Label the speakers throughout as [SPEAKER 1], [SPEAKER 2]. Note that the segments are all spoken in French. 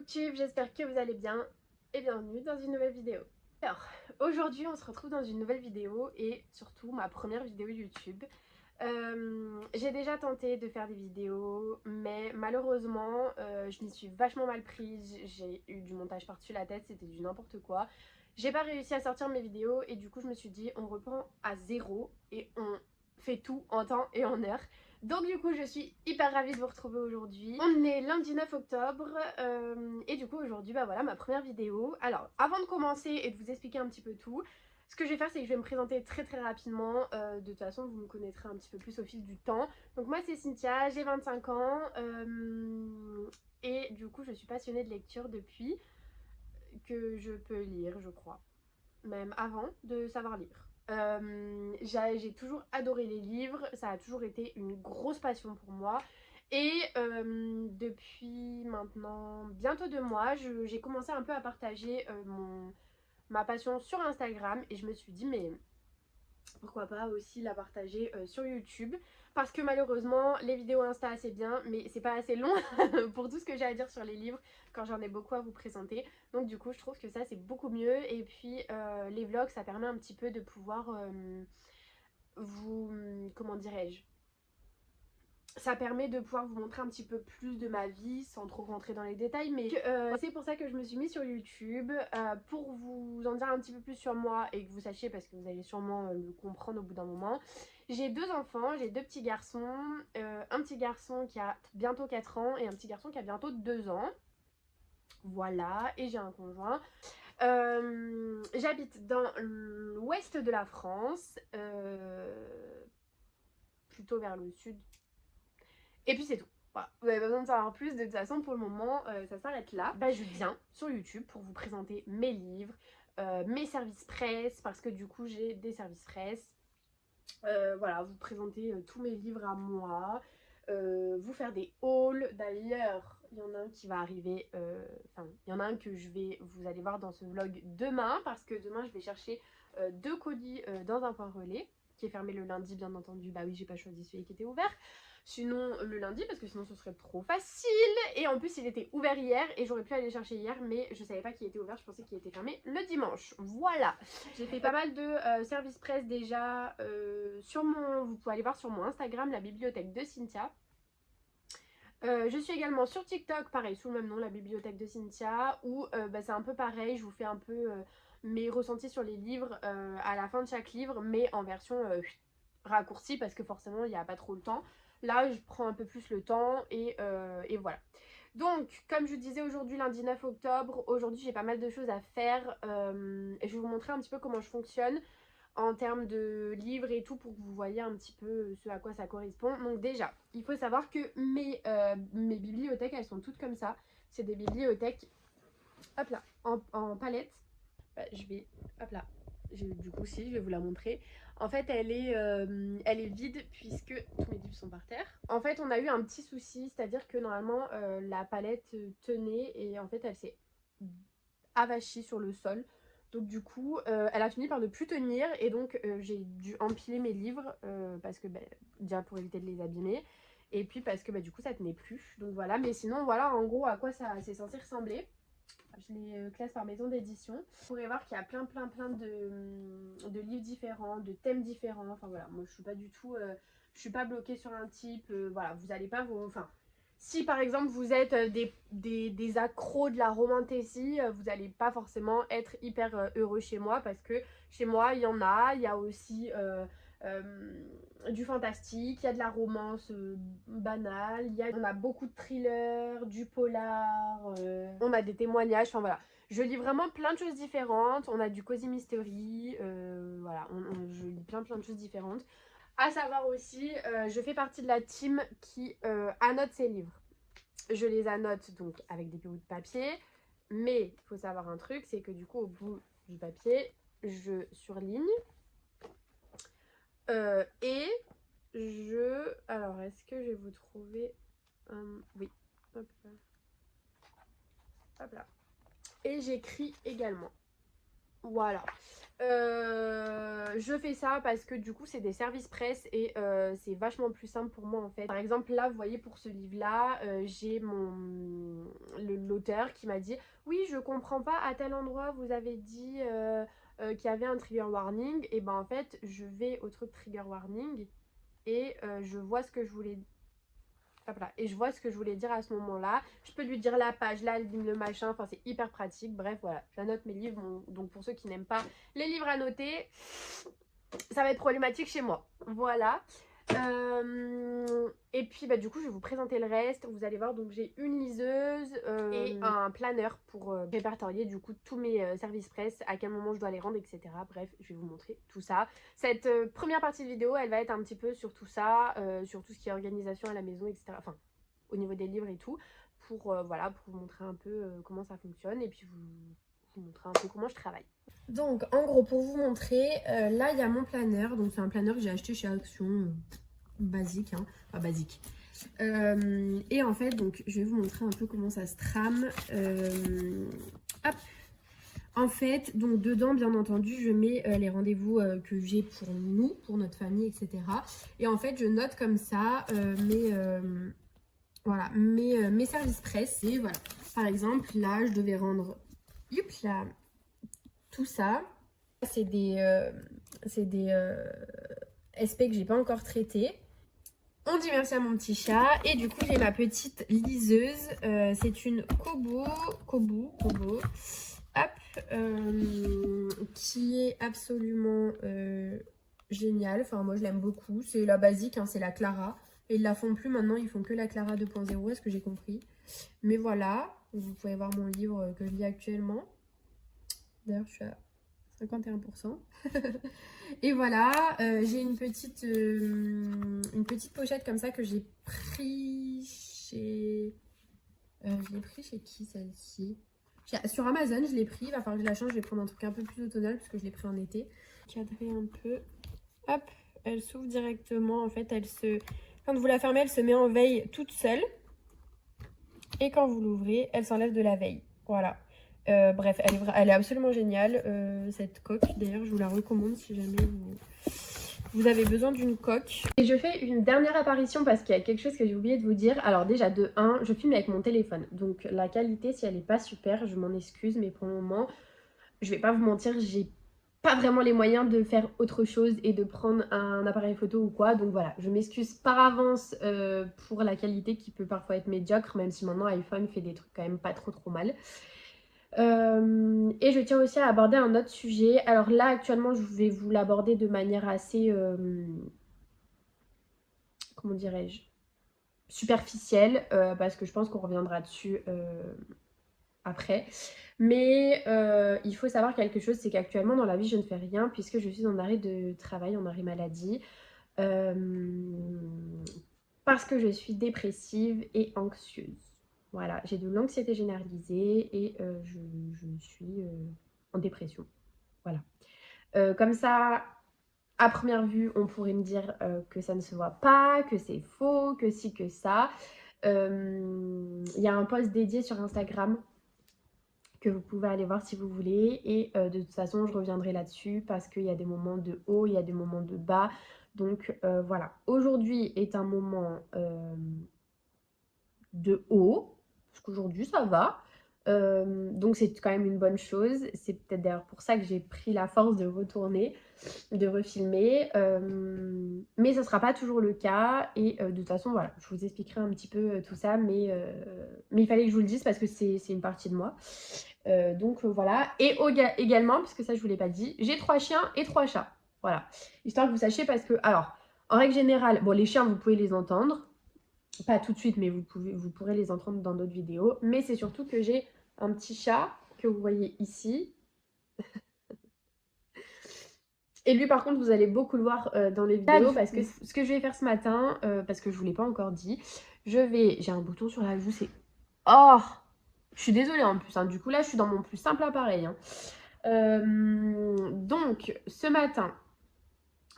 [SPEAKER 1] Booktube, j'espère que vous allez bien et bienvenue dans une nouvelle vidéo. Alors, aujourd'hui on se retrouve dans une nouvelle vidéo et surtout ma première vidéo YouTube. J'ai déjà tenté de faire des vidéos mais malheureusement je m'y suis vachement mal prise, j'ai eu du montage par-dessus la tête, c'était du n'importe quoi. J'ai pas réussi à sortir mes vidéos et du coup je me suis dit on reprend à zéro et on fait tout en temps et en heure. Donc du coup je suis hyper ravie de vous retrouver aujourd'hui. On est lundi 9 octobre et du coup aujourd'hui bah voilà ma première vidéo. Alors avant de commencer et de vous expliquer un petit peu tout, ce que je vais faire c'est que je vais me présenter très rapidement. De toute façon vous me connaîtrez un petit peu plus au fil du temps. Donc moi c'est Cynthia, j'ai 25 ans et du coup je suis passionnée de lecture depuis que je peux lire je crois. Même avant de savoir lire. J'ai toujours adoré les livres, ça a toujours été une grosse passion pour moi. Et depuis maintenant bientôt 2 mois, j'ai commencé un peu à partager ma passion sur Instagram et je me suis dit mais pourquoi pas aussi la partager sur YouTube, parce que malheureusement les vidéos Insta c'est bien mais c'est pas assez long pour tout ce que j'ai à dire sur les livres quand j'en ai beaucoup à vous présenter. Donc du coup je trouve que ça c'est beaucoup mieux et puis les vlogs ça permet un petit peu de pouvoir vous, comment dirais-je, ça permet de pouvoir vous montrer un petit peu plus de ma vie sans trop rentrer dans les détails, mais c'est pour ça que je me suis mise sur YouTube, pour vous en dire un petit peu plus sur moi et que vous sachiez, parce que vous allez sûrement le comprendre au bout d'un moment. J'ai 2 enfants, j'ai 2 petits garçons, un petit garçon qui a bientôt 4 ans et un petit garçon qui a bientôt 2 ans. Voilà, et j'ai un conjoint. J'habite dans l'ouest de la France, plutôt vers le sud. Et puis c'est tout. Voilà. Vous avez pas besoin de savoir plus, de toute façon pour le moment ça s'arrête là. Bah, je viens sur YouTube pour vous présenter mes livres, mes services presse, parce que du coup j'ai des services presse. Voilà, vous présenter tous mes livres à moi, vous faire des hauls. D'ailleurs, il y en a un qui va arriver, enfin, il y en a un que vous allez voir dans ce vlog demain, parce que demain je vais chercher 2 colis dans un point relais, qui est fermé le lundi bien entendu. Bah oui, j'ai pas choisi celui qui était ouvert. Sinon le lundi, parce que sinon ce serait trop facile. Et en plus il était ouvert hier et j'aurais pu aller chercher hier, mais je savais pas qu'il était ouvert, je pensais qu'il était fermé le dimanche. Voilà, j'ai fait pas mal de services presse déjà sur vous pouvez aller voir sur mon Instagram, la bibliothèque de Cynthia. Je suis également sur TikTok, pareil, sous le même nom, la bibliothèque de Cynthia, où bah, c'est un peu pareil, je vous fais un peu mes ressentis sur les livres à la fin de chaque livre, mais en version raccourcie, parce que forcément il n'y a pas trop le temps. Là, je prends un peu plus le temps et voilà. Donc, comme je vous disais, aujourd'hui, lundi 9 octobre, aujourd'hui j'ai pas mal de choses à faire. Et je vais vous montrer un petit peu comment je fonctionne en termes de livres et tout, pour que vous voyez un petit peu ce à quoi ça correspond. Donc déjà, il faut savoir que mes bibliothèques, elles sont toutes comme ça. C'est des bibliothèques, hop là, en palette. Bah, je vais, hop là, du coup si, je vais vous la montrer. En fait, elle est vide puisque tous mes livres sont par terre. En fait, on a eu un petit souci, c'est-à-dire que normalement, la palette tenait et en fait, elle s'est avachie sur le sol. Donc du coup, elle a fini par ne plus tenir et donc j'ai dû empiler mes livres parce que déjà pour éviter de les abîmer et puis parce que du coup ça tenait plus. Donc voilà, mais sinon voilà en gros à quoi ça c'est censé ressembler. Je les classe par maison d'édition. Vous pourrez voir qu'il y a plein de livres différents, de thèmes différents. Enfin voilà, moi je suis pas du tout, je suis pas bloquée sur un type. Voilà, vous allez pas vous, enfin, si par exemple vous êtes des accros de la romantasy, vous n'allez pas forcément être hyper heureux chez moi, parce que chez moi il y en a, il y a aussi du fantastique, il y a de la romance banale, on a beaucoup de thrillers, du polar, on a des témoignages, enfin voilà. Je lis vraiment plein de choses différentes, on a du cozy mystery, voilà, je lis plein de choses différentes. À savoir aussi, je fais partie de la team qui annote ses livres. Je les annote donc avec des bouts de papier, mais il faut savoir un truc, c'est que du coup au bout du papier, je surligne et alors est-ce que je vais vous trouver oui, hop là. Hop là. Et j'écris également. Voilà. Je fais ça parce que du coup c'est des services presse et c'est vachement plus simple pour moi en fait. Par exemple là vous voyez pour ce livre là j'ai l'auteur qui m'a dit oui je comprends pas à tel endroit vous avez dit qu'il y avait un trigger warning et ben en fait je vais au truc trigger warning et je vois ce que je voulais. Hop là. Et je vois ce que je voulais dire à ce moment-là. Je peux lui dire la page, la ligne, le machin. Enfin, c'est hyper pratique. Bref, voilà. J'annote mes livres. Donc, pour ceux qui n'aiment pas les livres à noter, ça va être problématique chez moi. Voilà. Et puis, bah, du coup, je vais vous présenter le reste. Vous allez voir, donc j'ai une liseuse et un planeur pour répertorier du coup tous mes services presse, à quel moment je dois les rendre, etc. Bref, je vais vous montrer tout ça. Cette première partie de vidéo, elle va être un petit peu sur tout ça, sur tout ce qui est organisation à la maison, etc. Enfin, au niveau des livres et tout, pour, voilà, pour vous montrer un peu comment ça fonctionne et puis vous montrer un peu comment je travaille. Donc, en gros, pour vous montrer, là, il y a mon planeur. Donc, c'est un planeur que j'ai acheté chez Action. Basique, hein. Pas basique. Et en fait, donc, je vais vous montrer un peu comment ça se trame. Hop. En fait, donc, dedans, bien entendu, je mets les rendez-vous que j'ai pour nous, pour notre famille, etc. Et en fait, je note comme ça voilà, mes services presse. Et voilà. Par exemple, là, je devais rendre... Youp, là, tout ça, c'est des SP que j'ai pas encore traités. On dit merci à mon petit chat. Et du coup, j'ai ma petite liseuse. C'est une Kobo. Hop. Qui est absolument géniale. Enfin, moi, je l'aime beaucoup. C'est la basique, hein, c'est la Clara. Et ils la font plus maintenant. Ils font que la Clara 2.0, est-ce que j'ai compris. Mais voilà. Vous pouvez voir mon livre que je lis actuellement. D'ailleurs, je suis à 51%. Et voilà, j'ai une petite pochette comme ça que j'ai pris chez... je l'ai pris chez qui celle-ci? Sur Amazon, je l'ai pris. Il va falloir que je la change. Je vais prendre un truc un peu plus automnal parce que je l'ai pris en été. Cadrer un peu. Hop, elle s'ouvre directement. En fait, quand vous la fermez, elle se met en veille toute seule. Et quand vous l'ouvrez, elle s'enlève de la veille. Voilà. Bref, elle est absolument géniale, cette coque. D'ailleurs, je vous la recommande si jamais vous avez besoin d'une coque. Et je fais une dernière apparition parce qu'il y a quelque chose que j'ai oublié de vous dire. Alors déjà, de 1, je filme avec mon téléphone. Donc la qualité, si elle n'est pas super, je m'en excuse. Mais pour le moment, je vais pas vous mentir, j'ai pas vraiment les moyens de faire autre chose et de prendre un appareil photo ou quoi. Donc voilà, je m'excuse par avance pour la qualité qui peut parfois être médiocre, même si maintenant iPhone fait des trucs quand même pas trop mal. Et je tiens aussi à aborder un autre sujet. Alors là, actuellement, je vais vous l'aborder de manière assez... comment dirais-je, superficielle, parce que je pense qu'on reviendra dessus après. Mais il faut savoir quelque chose, c'est qu'actuellement dans la vie je ne fais rien puisque je suis en arrêt de travail, en arrêt maladie. Parce que je suis dépressive et anxieuse. Voilà, j'ai de l'anxiété généralisée et je suis en dépression. Voilà. Comme ça, à première vue, on pourrait me dire que ça ne se voit pas, que c'est faux, que ci, que ça. Il y a un post dédié sur Instagram que vous pouvez aller voir si vous voulez. Et de toute façon, je reviendrai là-dessus parce qu'il y a des moments de haut, il y a des moments de bas. Donc voilà, aujourd'hui est un moment de haut, parce qu'aujourd'hui ça va. Donc c'est quand même une bonne chose. C'est peut-être d'ailleurs pour ça que j'ai pris la force de retourner, de refilmer. Mais ce ne sera pas toujours le cas. Et de toute façon, voilà, je vous expliquerai un petit peu tout ça. Mais il fallait que je vous le dise parce que c'est une partie de moi. Donc voilà. Et également, puisque ça je ne vous l'ai pas dit, j'ai 3 chiens et 3 chats. Voilà. Histoire que vous sachiez parce que, alors, en règle générale, bon, les chiens, vous pouvez les entendre. Pas tout de suite, mais vous pourrez les entendre dans d'autres vidéos. Mais c'est surtout que j'ai un petit chat que vous voyez ici. Et lui, par contre, vous allez beaucoup le voir dans les vidéos parce que ce que je vais faire ce matin, parce que je ne vous l'ai pas encore dit, j'ai un bouton sur la joue, c'est... Oh, je suis désolée en plus, hein. Du coup là, je suis dans mon plus simple appareil. Hein. Donc, ce matin,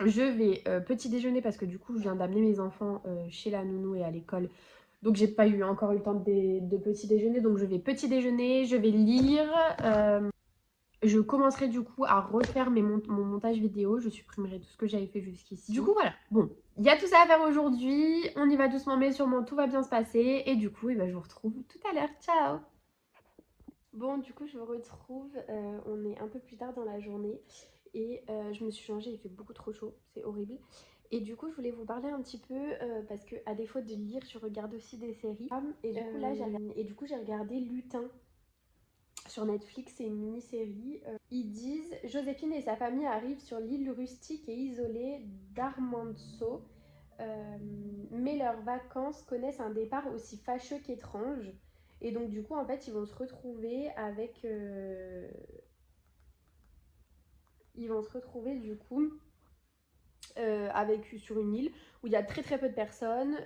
[SPEAKER 1] je vais petit déjeuner parce que du coup, je viens d'amener mes enfants chez la nounou et à l'école. Donc, j'ai pas encore eu le temps de petit déjeuner. Donc, je vais petit déjeuner, je vais lire. Je commencerai du coup à refaire mon montage vidéo. Je supprimerai tout ce que j'avais fait jusqu'ici. Du coup, voilà. Bon, il y a tout ça à faire aujourd'hui. On y va doucement, mais sûrement tout va bien se passer. Et du coup, je vous retrouve tout à l'heure. Ciao! Bon, du coup, je vous retrouve. On est un peu plus tard dans la journée. Et je me suis changée. Il fait beaucoup trop chaud. C'est horrible. Et du coup, je voulais vous parler un petit peu parce que, à défaut de lire, je regarde aussi des séries. Et du coup, là, j'ai regardé Lutin. Sur Netflix, c'est une mini-série. Ils disent Joséphine et sa famille arrivent sur l'île rustique et isolée d'Armanzo, mais leurs vacances connaissent un départ aussi fâcheux qu'étrange. Et donc, du coup, en fait, ils vont se retrouver avec. Ils vont se retrouver, du coup, sur une île où il y a très très peu de personnes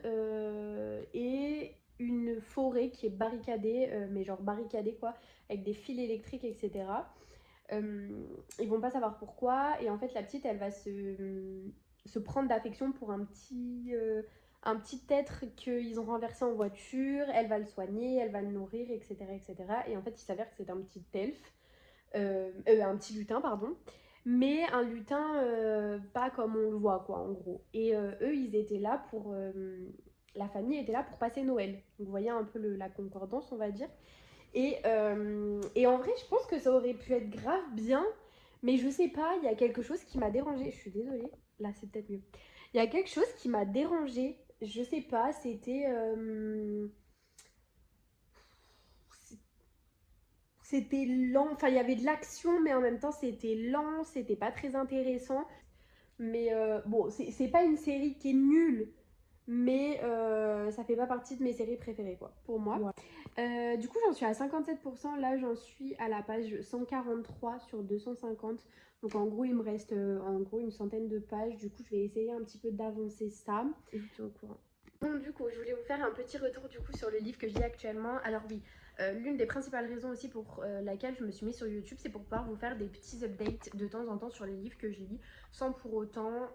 [SPEAKER 1] et une forêt qui est barricadée, mais genre barricadée quoi, avec des fils électriques, etc. Ils vont pas savoir pourquoi et en fait la petite elle va se prendre d'affection pour un petit être qu'ils ont renversé en voiture. Elle va le soigner, elle va le nourrir, etc., etc. Et en fait il s'avère que c'est un petit elfe, un petit lutin pardon, mais un lutin pas comme on le voit quoi en gros. Et eux ils étaient là pour la famille était là pour passer Noël. Donc vous voyez un peu la concordance on va dire. Et en vrai, je pense que ça aurait pu être grave bien, mais je sais pas, il y a quelque chose qui m'a dérangée. Je suis désolée, là c'est peut-être mieux. Il y a quelque chose qui m'a dérangée, je sais pas, c'était lent, enfin il y avait de l'action, mais en même temps c'était lent, c'était pas très intéressant. Mais bon, c'est pas une série qui est nulle, mais ça fait pas partie de mes séries préférées quoi, pour moi. Ouais. Du coup j'en suis à 57%, là j'en suis à la page 143 sur 250. Donc en gros il me reste en gros une centaine de pages. Du coup je vais essayer un petit peu d'avancer ça. Et je vous tiens au courant. Bon du coup je voulais vous faire un petit retour du coup sur le livre que je lis actuellement. Alors oui, l'une des principales raisons aussi pour laquelle je me suis mise sur YouTube, c'est pour pouvoir vous faire des petits updates de temps en temps sur les livres que je lis, sans pour autant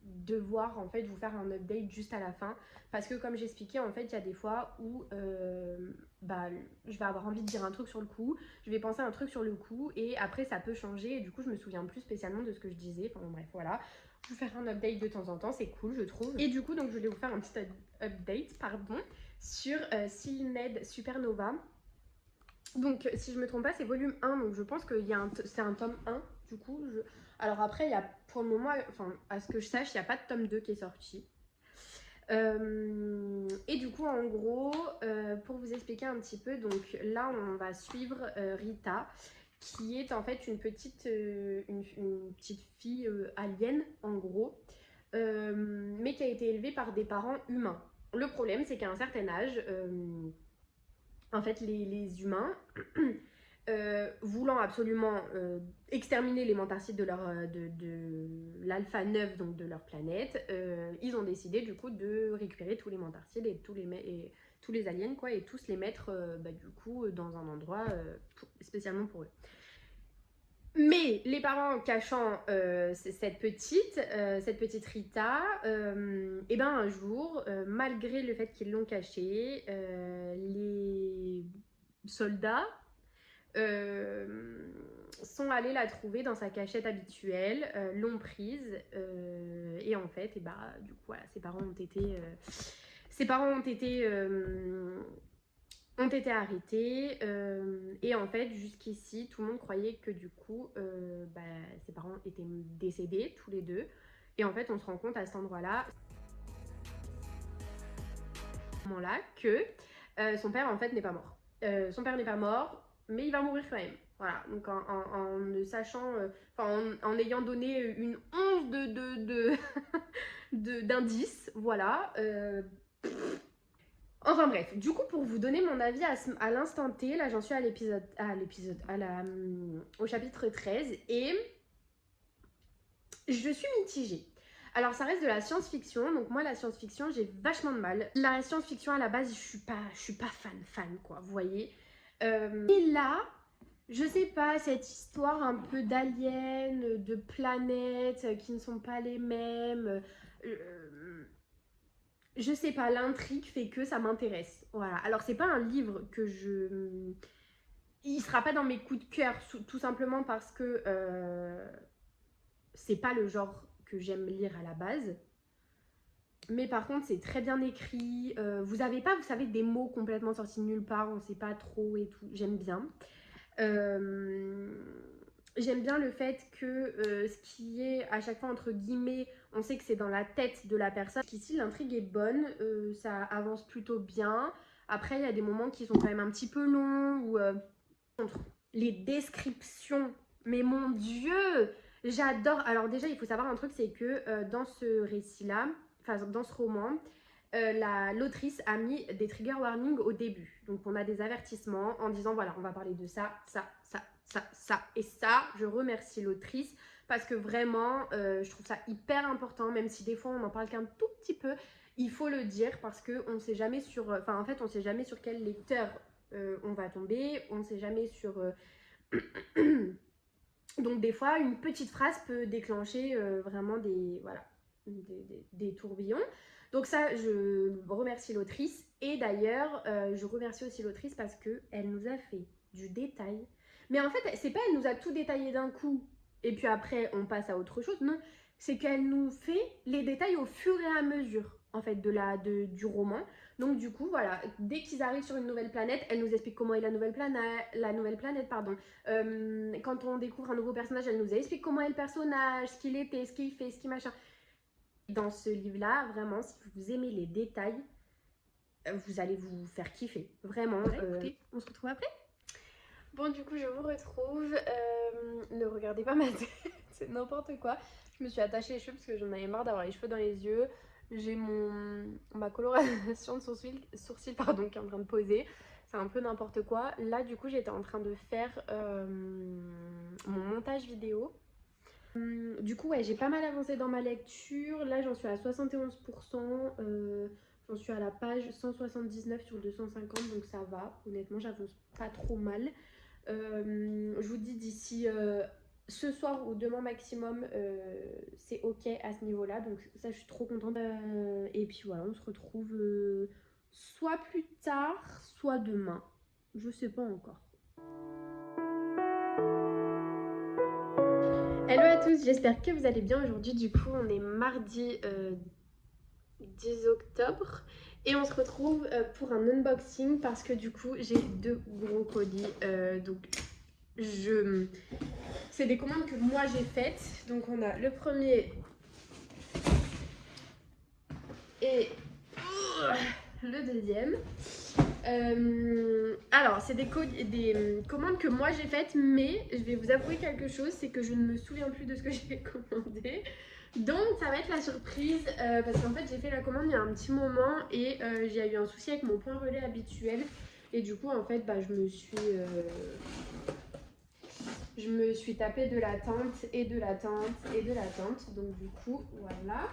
[SPEAKER 1] devoir en fait vous faire un update juste à la fin. Parce que comme j'expliquais, en fait, il y a des fois où je vais avoir envie de dire un truc sur le coup, je vais penser un truc sur le coup, et après ça peut changer, et du coup je me souviens plus spécialement de ce que je disais. Enfin bref, voilà. Vous faire un update de temps en temps, c'est cool, je trouve. Et du coup, donc je voulais vous faire un petit update, pardon, sur Sealed Supernova. Donc, si je me trompe pas, c'est volume 1, donc je pense que c'est un tome 1, du coup. Alors après, il y a, pour le moment, enfin, à ce que je sache, il n'y a pas de tome 2 qui est sorti. Et du coup, en gros, pour vous expliquer un petit peu, donc là, on va suivre Rita, qui est en fait une petite fille alien, en gros, mais qui a été élevée par des parents humains. Le problème, c'est qu'à un certain âge, en fait, les humains, voulant absolument exterminer les mentarcites de l'Alpha 9, donc de leur planète, ils ont décidé du coup de récupérer tous les mentarcites et tous les aliens, quoi, et tous les mettre du coup dans un endroit spécialement pour eux. Mais les parents cachant cette petite Rita, et ben un jour, malgré le fait qu'ils l'ont cachée, les soldats sont allés la trouver dans sa cachette habituelle, l'ont prise, et en fait, du coup, voilà, ses parents ont été arrêtés, et en fait jusqu'ici tout le monde croyait que du coup ses parents étaient décédés tous les deux, et en fait on se rend compte à cet endroit-là que son père en fait n'est pas mort. Son père n'est pas mort, mais il va mourir quand même. Voilà, donc en ne sachant, en ayant donné une once d'indices, voilà. Enfin bref, du coup pour vous donner mon avis à l'instant T, là j'en suis au chapitre 13 et je suis mitigée. Alors ça reste de la science-fiction, donc moi la science-fiction j'ai vachement de mal. La science-fiction à la base je suis pas fan quoi, vous voyez. Et là, je sais pas, cette histoire un peu d'aliens, de planètes qui ne sont pas les mêmes, je sais pas, l'intrigue fait que ça m'intéresse. Voilà. Alors c'est pas un livre il sera pas dans mes coups de cœur, tout simplement parce que c'est pas le genre que j'aime lire à la base. Mais par contre, c'est très bien écrit. Vous avez pas, vous savez, des mots complètement sortis de nulle part, on sait pas trop et tout. J'aime bien. J'aime bien le fait que ce qui est à chaque fois entre guillemets, on sait que c'est dans la tête de la personne. Ici, l'intrigue est bonne, ça avance plutôt bien. Après, il y a des moments qui sont quand même un petit peu longs ou les descriptions. Mais mon Dieu, j'adore. Alors déjà, il faut savoir un truc, c'est que dans ce récit-là, enfin dans ce roman, l'autrice a mis des trigger warnings au début. Donc on a des avertissements en disant voilà, on va parler de ça, ça, ça, ça, ça. Et ça, je remercie l'autrice parce que vraiment, je trouve ça hyper important, même si des fois on n'en parle qu'un tout petit peu. Il faut le dire parce qu'on ne sait jamais sur... Enfin, en fait, on ne sait jamais sur quel lecteur on va tomber. On ne sait jamais sur... Donc des fois, une petite phrase peut déclencher vraiment des... Voilà, des tourbillons. Donc ça, je remercie l'autrice. Et d'ailleurs, je remercie aussi l'autrice parce qu'elle nous a fait du détail. Mais en fait, c'est pas elle nous a tout détaillé d'un coup et puis après, on passe à autre chose. Non, c'est qu'elle nous fait les détails au fur et à mesure, en fait, du roman. Donc du coup, voilà, dès qu'ils arrivent sur une nouvelle planète, elle nous explique comment est la nouvelle planète, pardon. Quand on découvre un nouveau personnage, elle nous explique comment est le personnage, ce qu'il était, ce qu'il fait, ce qu'il machin. Dans ce livre-là, vraiment, si vous aimez les détails, vous allez vous faire kiffer. Vraiment. Écoutez, on se retrouve après. Bon, du coup, je vous retrouve. Ne regardez pas ma tête, c'est n'importe quoi. Je me suis attachée les cheveux parce que j'en avais marre d'avoir les cheveux dans les yeux. J'ai ma coloration de sourcils pardon, qui est en train de poser. C'est un peu n'importe quoi. Là, du coup, j'étais en train de faire mon montage vidéo. Du coup, ouais, j'ai pas mal avancé dans ma lecture. Là, j'en suis à 71%. J'en suis à la page 179 sur 250, donc ça va. Honnêtement, j'avance pas trop mal. Je vous dis d'ici ce soir ou demain maximum, c'est ok à ce niveau-là. Donc ça, je suis trop contente. Et puis voilà, on se retrouve soit plus tard, soit demain. Je sais pas encore. Hello à tous, j'espère que vous allez bien. Aujourd'hui, du coup, on est mardi 10 octobre et on se retrouve pour un unboxing parce que du coup, j'ai 2 gros colis. Donc, c'est des commandes que moi j'ai faites. Donc, on a le premier et le deuxième. Alors, c'est des commandes que moi j'ai faites, mais je vais vous avouer quelque chose, c'est que je ne me souviens plus de ce que j'ai commandé. Donc, ça va être la surprise parce qu'en fait, j'ai fait la commande il y a un petit moment et j'ai eu un souci avec mon point relais habituel. Et du coup, en fait, bah, je me suis tapé de l'attente et de l'attente et de l'attente. Donc, du coup, voilà.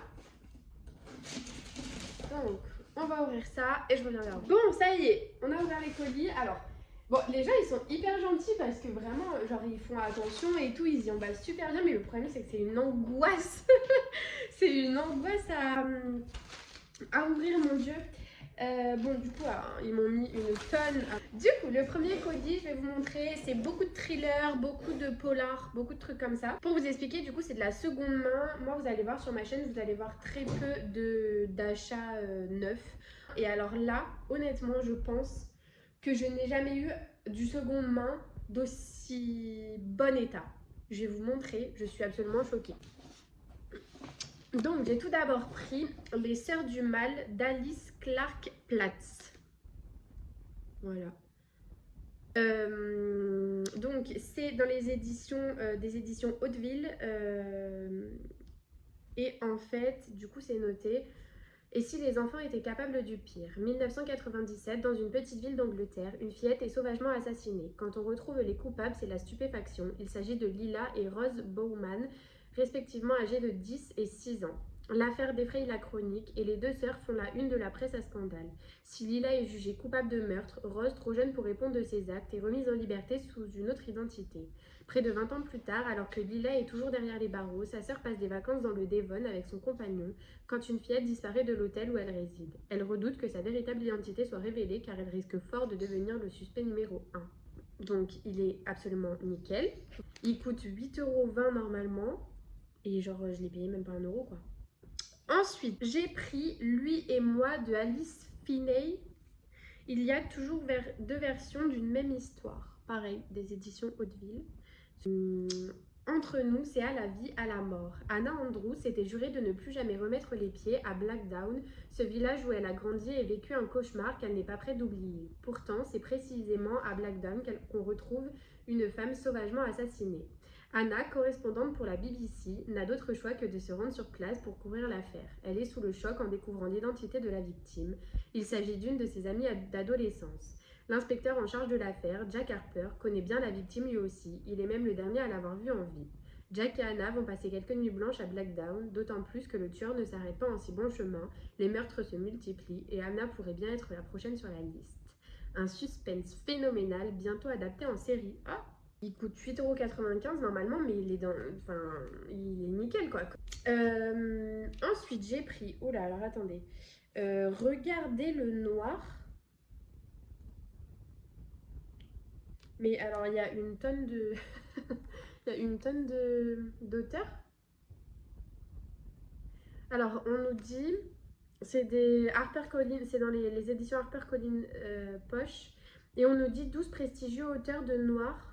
[SPEAKER 1] Donc, on va ouvrir ça et je reviens vers vous. Bon, ça y est, on a ouvert les colis. Alors, bon, les gens, ils sont hyper gentils parce que vraiment, genre, ils font attention et tout, ils y emballent super bien. Mais le problème, c'est que c'est une angoisse. C'est une angoisse à ouvrir, mon Dieu. Bon, du coup, ils m'ont mis une tonne. Du coup, le premier colis, je vais vous montrer, c'est beaucoup de thrillers, beaucoup de polars, beaucoup de trucs comme ça. Pour vous expliquer, du coup, c'est de la seconde main. Moi, vous allez voir sur ma chaîne, vous allez voir très peu d'achats neufs. Et alors là, honnêtement, je pense que je n'ai jamais eu du seconde main d'aussi bon état. Je vais vous montrer, je suis absolument choquée. Donc, j'ai tout d'abord pris Les Sœurs du Mal d'Alice Clark Platts. Voilà. Donc, c'est dans les éditions des éditions Hauteville. Et en fait, du coup, c'est noté. Et si les enfants étaient capables du pire? 1997, dans une petite ville d'Angleterre, une fillette est sauvagement assassinée. Quand on retrouve les coupables, c'est la stupéfaction. Il s'agit de Lila et Rose Bowman, respectivement âgées de 10 et 6 ans. L'affaire défraye la chronique et les deux sœurs font la une de la presse à scandale. Si Lila est jugée coupable de meurtre, Rose, trop jeune pour répondre de ses actes, est remise en liberté sous une autre identité. Près de 20 ans plus tard, alors que Lila est toujours derrière les barreaux, sa sœur passe des vacances dans le Devon avec son compagnon quand une fillette disparaît de l'hôtel où elle réside. Elle redoute que sa véritable identité soit révélée car elle risque fort de devenir le suspect numéro 1. Donc il est absolument nickel. Il coûte 8,20 € normalement. Et genre je l'ai payé même pas 1 € quoi. Ensuite, j'ai pris Lui et moi de Alice Finney. Il y a toujours deux versions d'une même histoire. Pareil, des éditions Hauteville. Entre nous, c'est à la vie, à la mort. Anna Andrews s'était jurée de ne plus jamais remettre les pieds à Blackdown, ce village où elle a grandi et vécu un cauchemar qu'elle n'est pas prête d'oublier. Pourtant, c'est précisément à Blackdown qu'on retrouve une femme sauvagement assassinée. Anna, correspondante pour la BBC, n'a d'autre choix que de se rendre sur place pour couvrir l'affaire. Elle est sous le choc en découvrant l'identité de la victime. Il s'agit d'une de ses amies d'adolescence. L'inspecteur en charge de l'affaire, Jack Harper, connaît bien la victime lui aussi. Il est même le dernier à l'avoir vue en vie. Jack et Anna vont passer quelques nuits blanches à Blackdown, d'autant plus que le tueur ne s'arrête pas en si bon chemin, les meurtres se multiplient et Anna pourrait bien être la prochaine sur la liste. Un suspense phénoménal, bientôt adapté en série. Ah, il coûte 8,95 € normalement, mais il est il est nickel quoi. Ensuite j'ai pris, alors attendez, Regardez le noir. Mais alors, il y a une tonne de... il y a une tonne d'auteurs. Alors, on nous dit... C'est des HarperCollins, c'est dans les éditions HarperCollins Poche. Et on nous dit 12 prestigieux auteurs de noir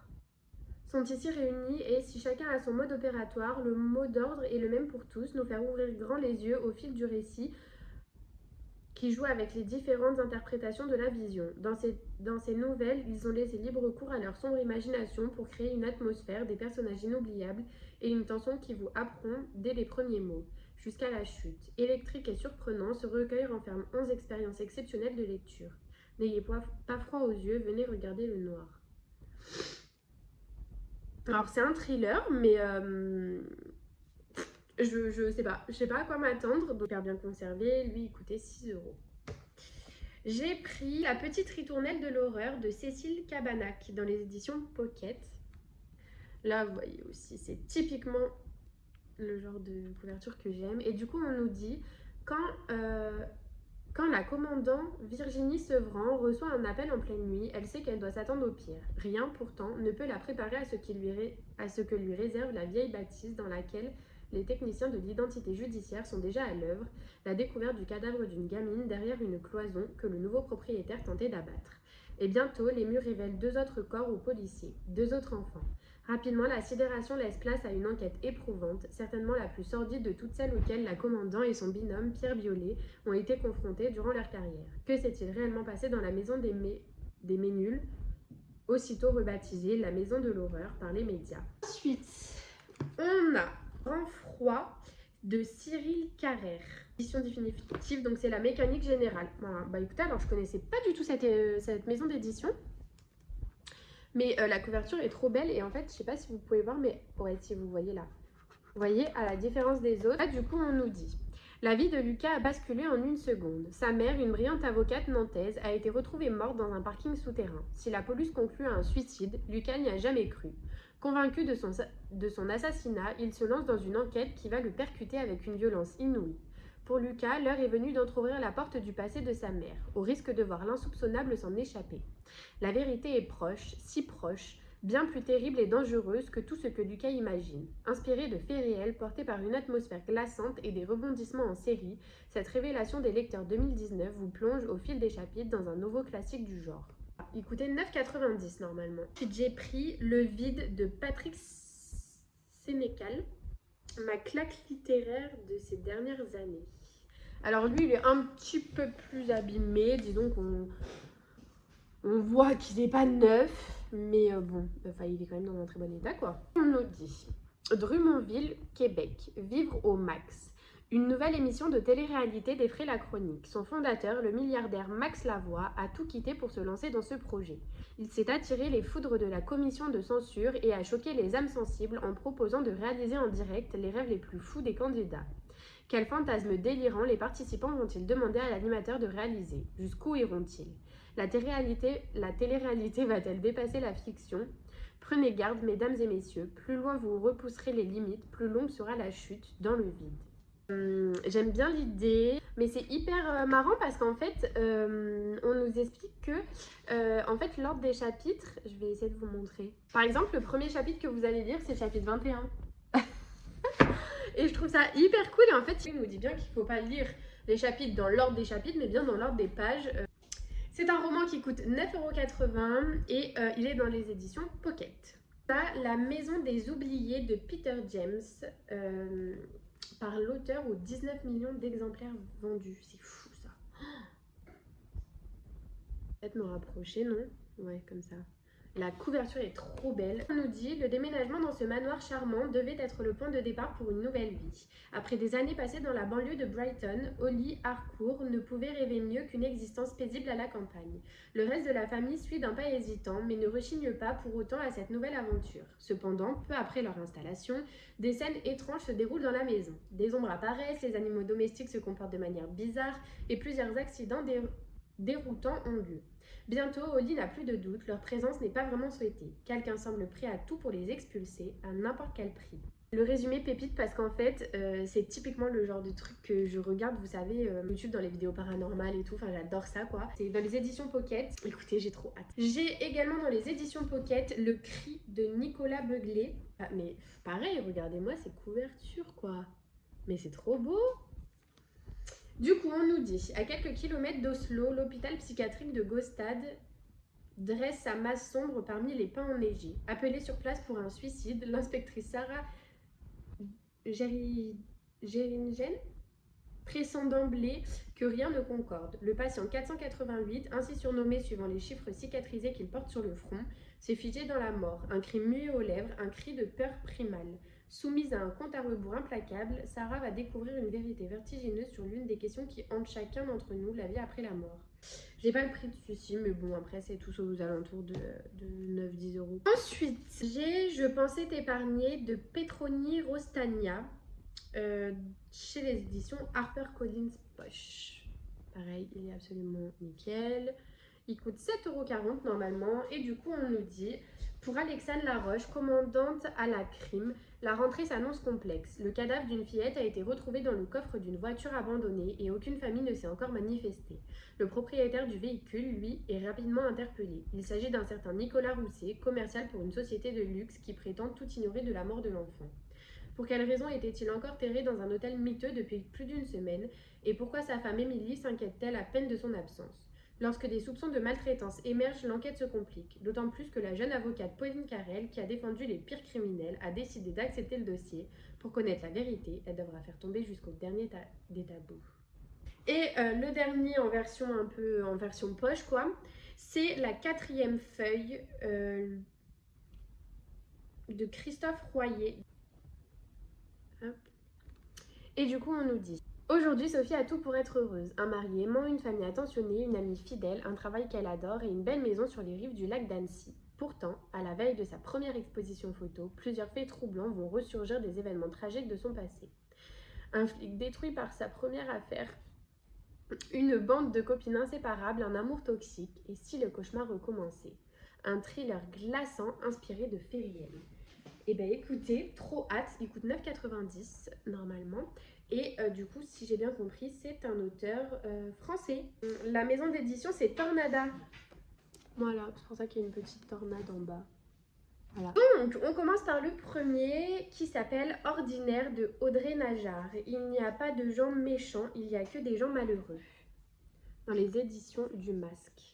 [SPEAKER 1] sont ici réunis et si chacun a son mode opératoire, le mot d'ordre est le même pour tous, nous faire ouvrir grand les yeux au fil du récit qui joue avec les différentes interprétations de la vision. Dans ces nouvelles, ils ont laissé libre cours à leur sombre imagination pour créer une atmosphère, des personnages inoubliables et une tension qui vous happeront dès les premiers mots, jusqu'à la chute. Électrique et surprenant, ce recueil renferme 11 expériences exceptionnelles de lecture. N'ayez pas froid aux yeux, venez regarder le noir. Alors c'est un thriller, mais je sais pas à quoi m'attendre, donc hyper bien conservé, lui il coûtait 6 €. J'ai pris La petite ritournelle de l'horreur de Cécile Cabanach dans les éditions Pocket. Là vous voyez aussi, c'est typiquement le genre de couverture que j'aime. Et du coup on nous dit, quand la commandant Virginie Sevran reçoit un appel en pleine nuit, elle sait qu'elle doit s'attendre au pire. Rien pourtant ne peut la préparer à ce que lui réserve la vieille bâtisse dans laquelle les techniciens de l'identité judiciaire sont déjà à l'œuvre, la découverte du cadavre d'une gamine derrière une cloison que le nouveau propriétaire tentait d'abattre. Et bientôt, les murs révèlent 2 autres corps aux policiers, 2 autres enfants. Rapidement, la sidération laisse place à une enquête éprouvante, certainement la plus sordide de toutes celles auxquelles la commandant et son binôme, Pierre Biolay, ont été confrontés durant leur carrière. Que s'est-il réellement passé dans la maison des Ménules, aussitôt rebaptisée la maison de l'horreur par les médias? Ensuite, on a Grand froid de Cyril Carrère, édition définitive, donc c'est la mécanique générale. Voilà. Bah écoutez, alors je connaissais pas du tout cette maison d'édition, mais la couverture est trop belle et en fait je sais pas si vous pouvez voir, mais ouais, si vous voyez là, vous voyez à la différence des autres. Là du coup on nous dit: la vie de Lucas a basculé en une seconde. Sa mère, une brillante avocate nantaise, a été retrouvée morte dans un parking souterrain. Si la police conclut à un suicide, Lucas n'y a jamais cru. Convaincu de son assassinat, il se lance dans une enquête qui va le percuter avec une violence inouïe. Pour Lucas, l'heure est venue d'entrouvrir la porte du passé de sa mère, au risque de voir l'insoupçonnable s'en échapper. La vérité est proche, si proche, bien plus terrible et dangereuse que tout ce que Lucas imagine. Inspiré de faits réels portés par une atmosphère glaçante et des rebondissements en série, cette révélation des lecteurs 2019 vous plonge au fil des chapitres dans un nouveau classique du genre. Il coûtait 9,90 € normalement. Ensuite, j'ai pris Le vide de Patrick Sénécal, ma claque littéraire de ces dernières années. Alors lui, il est un petit peu plus abîmé, disons qu'on voit qu'il n'est pas neuf, mais bon, enfin il est quand même dans un très bon état quoi. On nous dit Drummondville, Québec, vivre au max. Une nouvelle émission de télé-réalité défraie la chronique. Son fondateur, le milliardaire Max Lavoie, a tout quitté pour se lancer dans ce projet. Il s'est attiré les foudres de la commission de censure et a choqué les âmes sensibles en proposant de réaliser en direct les rêves les plus fous des candidats. Quel fantasme délirant les participants vont-ils demander à l'animateur de réaliser? Jusqu'où iront-ils? La télé-réalité va-t-elle dépasser la fiction? Prenez garde, mesdames et messieurs, plus loin vous repousserez les limites, plus longue sera la chute dans le vide. J'aime bien l'idée, mais c'est hyper marrant parce qu'en fait, on nous explique que en fait, l'ordre des chapitres, je vais essayer de vous montrer. Par exemple, le premier chapitre que vous allez lire, c'est le chapitre 21. Et je trouve ça hyper cool. Et en fait, il nous dit bien qu'il ne faut pas lire les chapitres dans l'ordre des chapitres, mais bien dans l'ordre des pages. C'est un roman qui coûte 9,80 € et il est dans les éditions Pocket. La Maison des Oubliés de Peter James, par l'auteur aux 19 millions d'exemplaires vendus. C'est fou ça. Peut-être me rapprocher, non? Ouais, comme ça. La couverture est trop belle. On nous dit, le déménagement dans ce manoir charmant devait être le point de départ pour une nouvelle vie. Après des années passées dans la banlieue de Brighton, Holly Harcourt ne pouvait rêver mieux qu'une existence paisible à la campagne. Le reste de la famille suit d'un pas hésitant, mais ne rechigne pas pour autant à cette nouvelle aventure. Cependant, peu après leur installation, des scènes étranges se déroulent dans la maison. Des ombres apparaissent, les animaux domestiques se comportent de manière bizarre et plusieurs accidents déroutants ont lieu. Bientôt, Holly n'a plus de doute, leur présence n'est pas vraiment souhaitée. Quelqu'un semble prêt à tout pour les expulser, à n'importe quel prix. Le résumé pépite parce qu'en fait, c'est typiquement le genre de truc que je regarde, vous savez, YouTube dans les vidéos paranormales et tout, enfin j'adore ça quoi. C'est dans les éditions Pocket, écoutez, j'ai trop hâte. J'ai également dans les éditions Pocket Le Cri de Nicolas Beuglet. Ah, mais pareil, regardez-moi ces couvertures quoi. Mais c'est trop beau! Du coup, on nous dit, à quelques kilomètres d'Oslo, l'hôpital psychiatrique de Gåstad dresse sa masse sombre parmi les pins enneigés. Appelée sur place pour un suicide, l'inspectrice Sarah Geringen pressent d'emblée que rien ne concorde. Le patient 488, ainsi surnommé suivant les chiffres cicatrisés qu'il porte sur le front, s'est figé dans la mort, un cri muet aux lèvres, un cri de peur primale. Soumise à un compte à rebours implacable, Sarah va découvrir une vérité vertigineuse sur l'une des questions qui hantent chacun d'entre nous, la vie après la mort. J'ai pas le prix de celui-ci, mais bon, après c'est tous aux alentours de 9-10 €. Ensuite, j'ai Je pensais t'épargner de Petroni Rostania, chez les éditions HarperCollins Poche. Pareil, il est absolument nickel. Il coûte 7,40 € normalement. Et du coup, on nous dit, pour Alexandre Laroche, commandante à la crime, la rentrée s'annonce complexe. Le cadavre d'une fillette a été retrouvé dans le coffre d'une voiture abandonnée et aucune famille ne s'est encore manifestée. Le propriétaire du véhicule, lui, est rapidement interpellé. Il s'agit d'un certain Nicolas Rousset, commercial pour une société de luxe qui prétend tout ignorer de la mort de l'enfant. Pour quelle raison était-il encore terré dans un hôtel miteux depuis plus d'une semaine? Et pourquoi sa femme Émilie s'inquiète-t-elle à peine de son absence? Lorsque des soupçons de maltraitance émergent, l'enquête se complique, d'autant plus que la jeune avocate Pauline Carrel, qui a défendu les pires criminels, a décidé d'accepter le dossier. Pour connaître la vérité, elle devra faire tomber jusqu'au dernier des tabous. Et le dernier en version un peu en version poche quoi, c'est la 4e feuille de Christophe Royer. Hop. Et du coup, on nous dit, aujourd'hui, Sophie a tout pour être heureuse. Un mari aimant, une famille attentionnée, une amie fidèle, un travail qu'elle adore et une belle maison sur les rives du lac d'Annecy. Pourtant, à la veille de sa première exposition photo, plusieurs faits troublants vont ressurgir des événements tragiques de son passé. Un flic détruit par sa première affaire, une bande de copines inséparables, un amour toxique, et si le cauchemar recommençait? Un thriller glaçant inspiré de Fairytale. Et ben écoutez, trop hâte, il coûte 9,90 € normalement. Et du coup, si j'ai bien compris, c'est un auteur français. La maison d'édition, c'est Tornada. Voilà, c'est pour ça qu'il y a une petite tornade en bas. Voilà. Donc, on commence par le premier qui s'appelle Ordinaire de Audrey Najar. Il n'y a pas de gens méchants, il n'y a que des gens malheureux. Dans les éditions du Masque.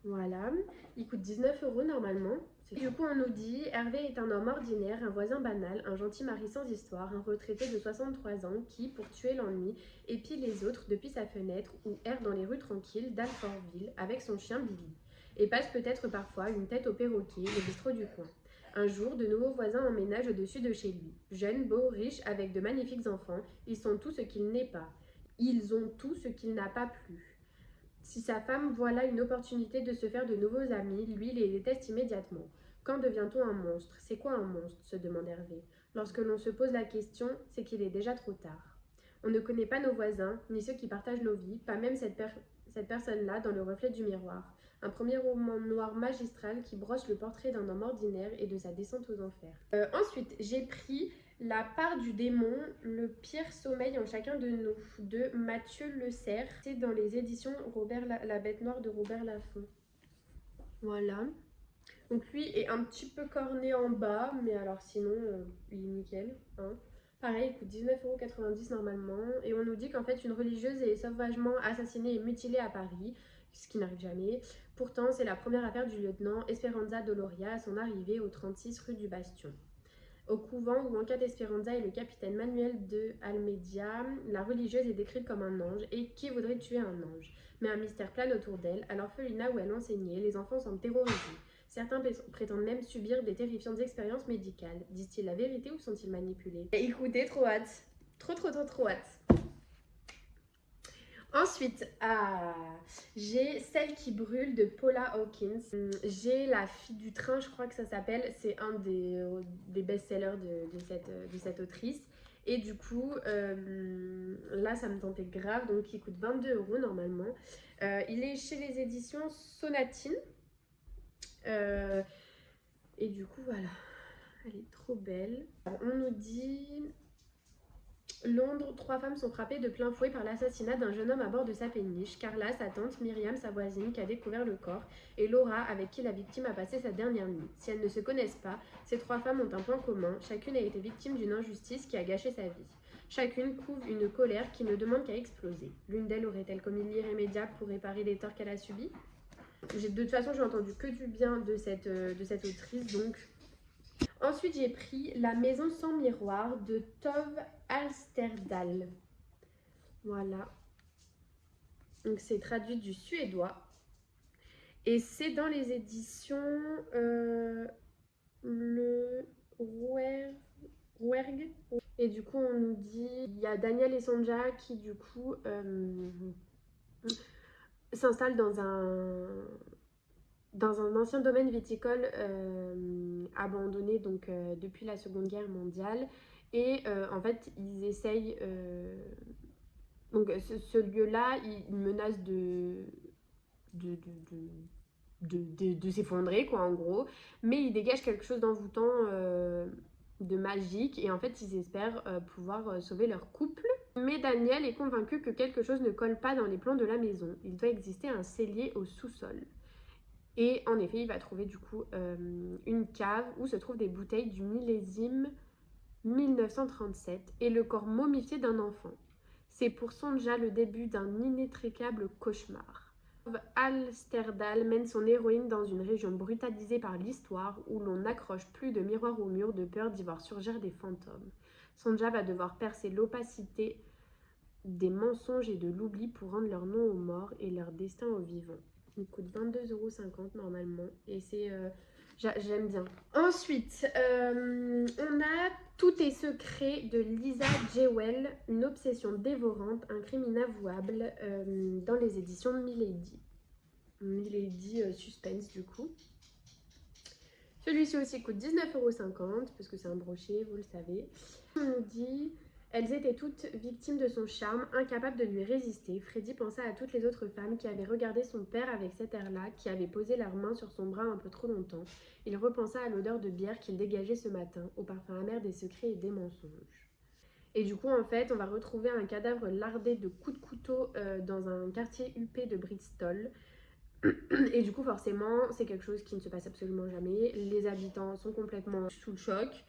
[SPEAKER 1] Voilà, il coûte 19 € normalement. Du coup, on nous dit, Hervé est un homme ordinaire, un voisin banal, un gentil mari sans histoire, un retraité de 63 ans qui, pour tuer l'ennui, épie les autres depuis sa fenêtre ou erre dans les rues tranquilles d'Alfortville avec son chien Billy. Et passe peut-être parfois une tête au perroquet, le bistrot du coin. Un jour, de nouveaux voisins emménagent au-dessus de chez lui. Jeunes, beaux, riches, avec de magnifiques enfants, ils sont tout ce qu'il n'est pas. Ils ont tout ce qu'il n'a pas plus. Si sa femme voit là une opportunité de se faire de nouveaux amis, lui les déteste immédiatement. Quand devient-on un monstre? C'est quoi un monstre? Se demande Hervé. Lorsque l'on se pose la question, c'est qu'il est déjà trop tard. On ne connaît pas nos voisins, ni ceux qui partagent nos vies, pas même cette personne-là dans le reflet du miroir. Un premier roman noir magistral qui broche le portrait d'un homme ordinaire et de sa descente aux enfers. Ensuite, j'ai pris La part du démon, le pire sommeil en chacun de nous, de Mathieu Le Cerf. C'est dans les éditions La Bête Noire de Robert Laffont. Voilà. Donc lui est un petit peu corné en bas, mais alors sinon, il est nickel. Hein. Pareil, il coûte 19,90 € normalement. Et on nous dit qu'en fait, une religieuse est sauvagement assassinée et mutilée à Paris, ce qui n'arrive jamais. Pourtant, c'est la première affaire du lieutenant Esperanza Doloria à son arrivée au 36 rue du Bastion. Au couvent où Enquête Esperanza et le capitaine Manuel de Almeida, la religieuse est décrite comme un ange. Et qui voudrait tuer un ange? Mais un mystère plane autour d'elle. À l'orphelinat où elle enseignait, les enfants semblent terrorisés. Certains prétendent même subir des terrifiantes expériences médicales. Disent-ils la vérité ou sont-ils manipulés? Écoutez, trop hâte. Trop hâte. Ensuite, j'ai Celle qui brûle de Paula Hawkins. J'ai La fille du train, je crois que ça s'appelle. C'est un des best-sellers de cette autrice. Et du coup, là, ça me tentait grave. Donc, il coûte 22 € normalement. Il est chez les éditions Sonatine. Et du coup, voilà. Elle est trop belle. Alors, on nous dit... Londres, 3 femmes sont frappées de plein fouet par l'assassinat d'un jeune homme à bord de sa péniche. Carla, sa tante, Myriam, sa voisine, qui a découvert le corps, et Laura, avec qui la victime a passé sa dernière nuit. Si elles ne se connaissent pas, ces 3 femmes ont un point commun. Chacune a été victime d'une injustice qui a gâché sa vie. Chacune couve une colère qui ne demande qu'à exploser. L'une d'elles aurait-elle commis l'irrémédiable pour réparer les torts qu'elle a subis? De toute façon, j'ai entendu que du bien de cette autrice, donc... Ensuite, j'ai pris La maison sans miroir de Tove Alsterdal. Voilà. Donc, c'est traduit du suédois. Et c'est dans les éditions Le Rouergue. Et du coup, on nous dit... Il y a Daniel et Sonja qui, du coup, s'installent dans un ancien domaine viticole abandonné donc, depuis la Seconde Guerre mondiale. Et en fait, ils essayent... donc ce lieu-là, il menace de s'effondrer, quoi, en gros. Mais il dégage quelque chose d'envoûtant, de magique. Et en fait, ils espèrent pouvoir sauver leur couple. Mais Daniel est convaincu que quelque chose ne colle pas dans les plans de la maison. Il doit exister un cellier au sous-sol. Et en effet, il va trouver du coup une cave où se trouvent des bouteilles du millésime 1937 et le corps momifié d'un enfant. C'est pour Sonja le début d'un inétricable cauchemar. Alsterdal mène son héroïne dans une région brutalisée par l'histoire où l'on n'accroche plus de miroirs au mur de peur d'y voir surgir des fantômes. Sonja va devoir percer l'opacité des mensonges et de l'oubli pour rendre leur nom aux morts et leur destin aux vivants. Il coûte 22,50 € normalement et c'est... j'aime bien. Ensuite, on a Tout est secret de Lisa Jewell, une obsession dévorante, un crime inavouable dans les éditions Milady. Milady Suspense du coup. Celui-ci aussi coûte 19,50 € parce que c'est un brochet, vous le savez. On nous dit... Elles étaient toutes victimes de son charme, incapables de lui résister. Freddy pensa à toutes les autres femmes qui avaient regardé son père avec cet air-là, qui avaient posé leurs mains sur son bras un peu trop longtemps. Il repensa à l'odeur de bière qu'il dégageait ce matin, au parfum amer des secrets et des mensonges. Et du coup, en fait, on va retrouver un cadavre lardé de coups de couteau dans un quartier huppé de Bristol. Et du coup, forcément, c'est quelque chose qui ne se passe absolument jamais. Les habitants sont complètement sous le choc.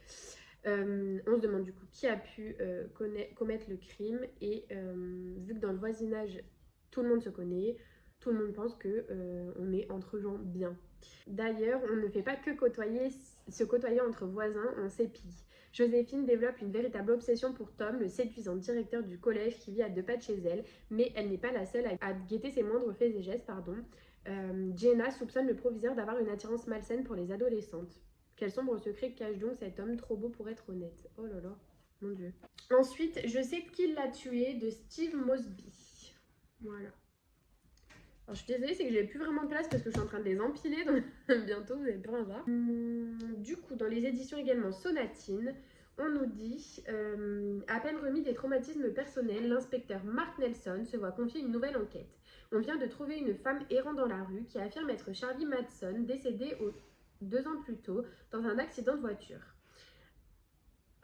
[SPEAKER 1] On se demande du coup qui a pu commettre le crime et vu que dans le voisinage tout le monde se connaît, tout le monde pense que on est entre gens bien. D'ailleurs, on ne fait pas que se côtoyer entre voisins, on s'épie. Joséphine développe une véritable obsession pour Tom, le séduisant directeur du collège qui vit à 2 pas de chez elle, mais elle n'est pas la seule à guetter ses moindres faits et gestes, Jenna soupçonne le proviseur d'avoir une attirance malsaine pour les adolescentes. Quel sombre secret cache donc cet homme trop beau pour être honnête? Oh là là, mon Dieu. Ensuite, Je sais qui l'a tué de Steve Mosby. Voilà. Alors, je suis désolée, c'est que j'ai plus vraiment de place parce que je suis en train de les empiler, donc bientôt vous allez plus rien voir. Du coup, dans les éditions également Sonatine, on nous dit à peine remis des traumatismes personnels, l'inspecteur Mark Nelson se voit confier une nouvelle enquête. On vient de trouver une femme errant dans la rue qui affirme être Charlie Madson, décédée 2 ans plus tôt dans un accident de voiture.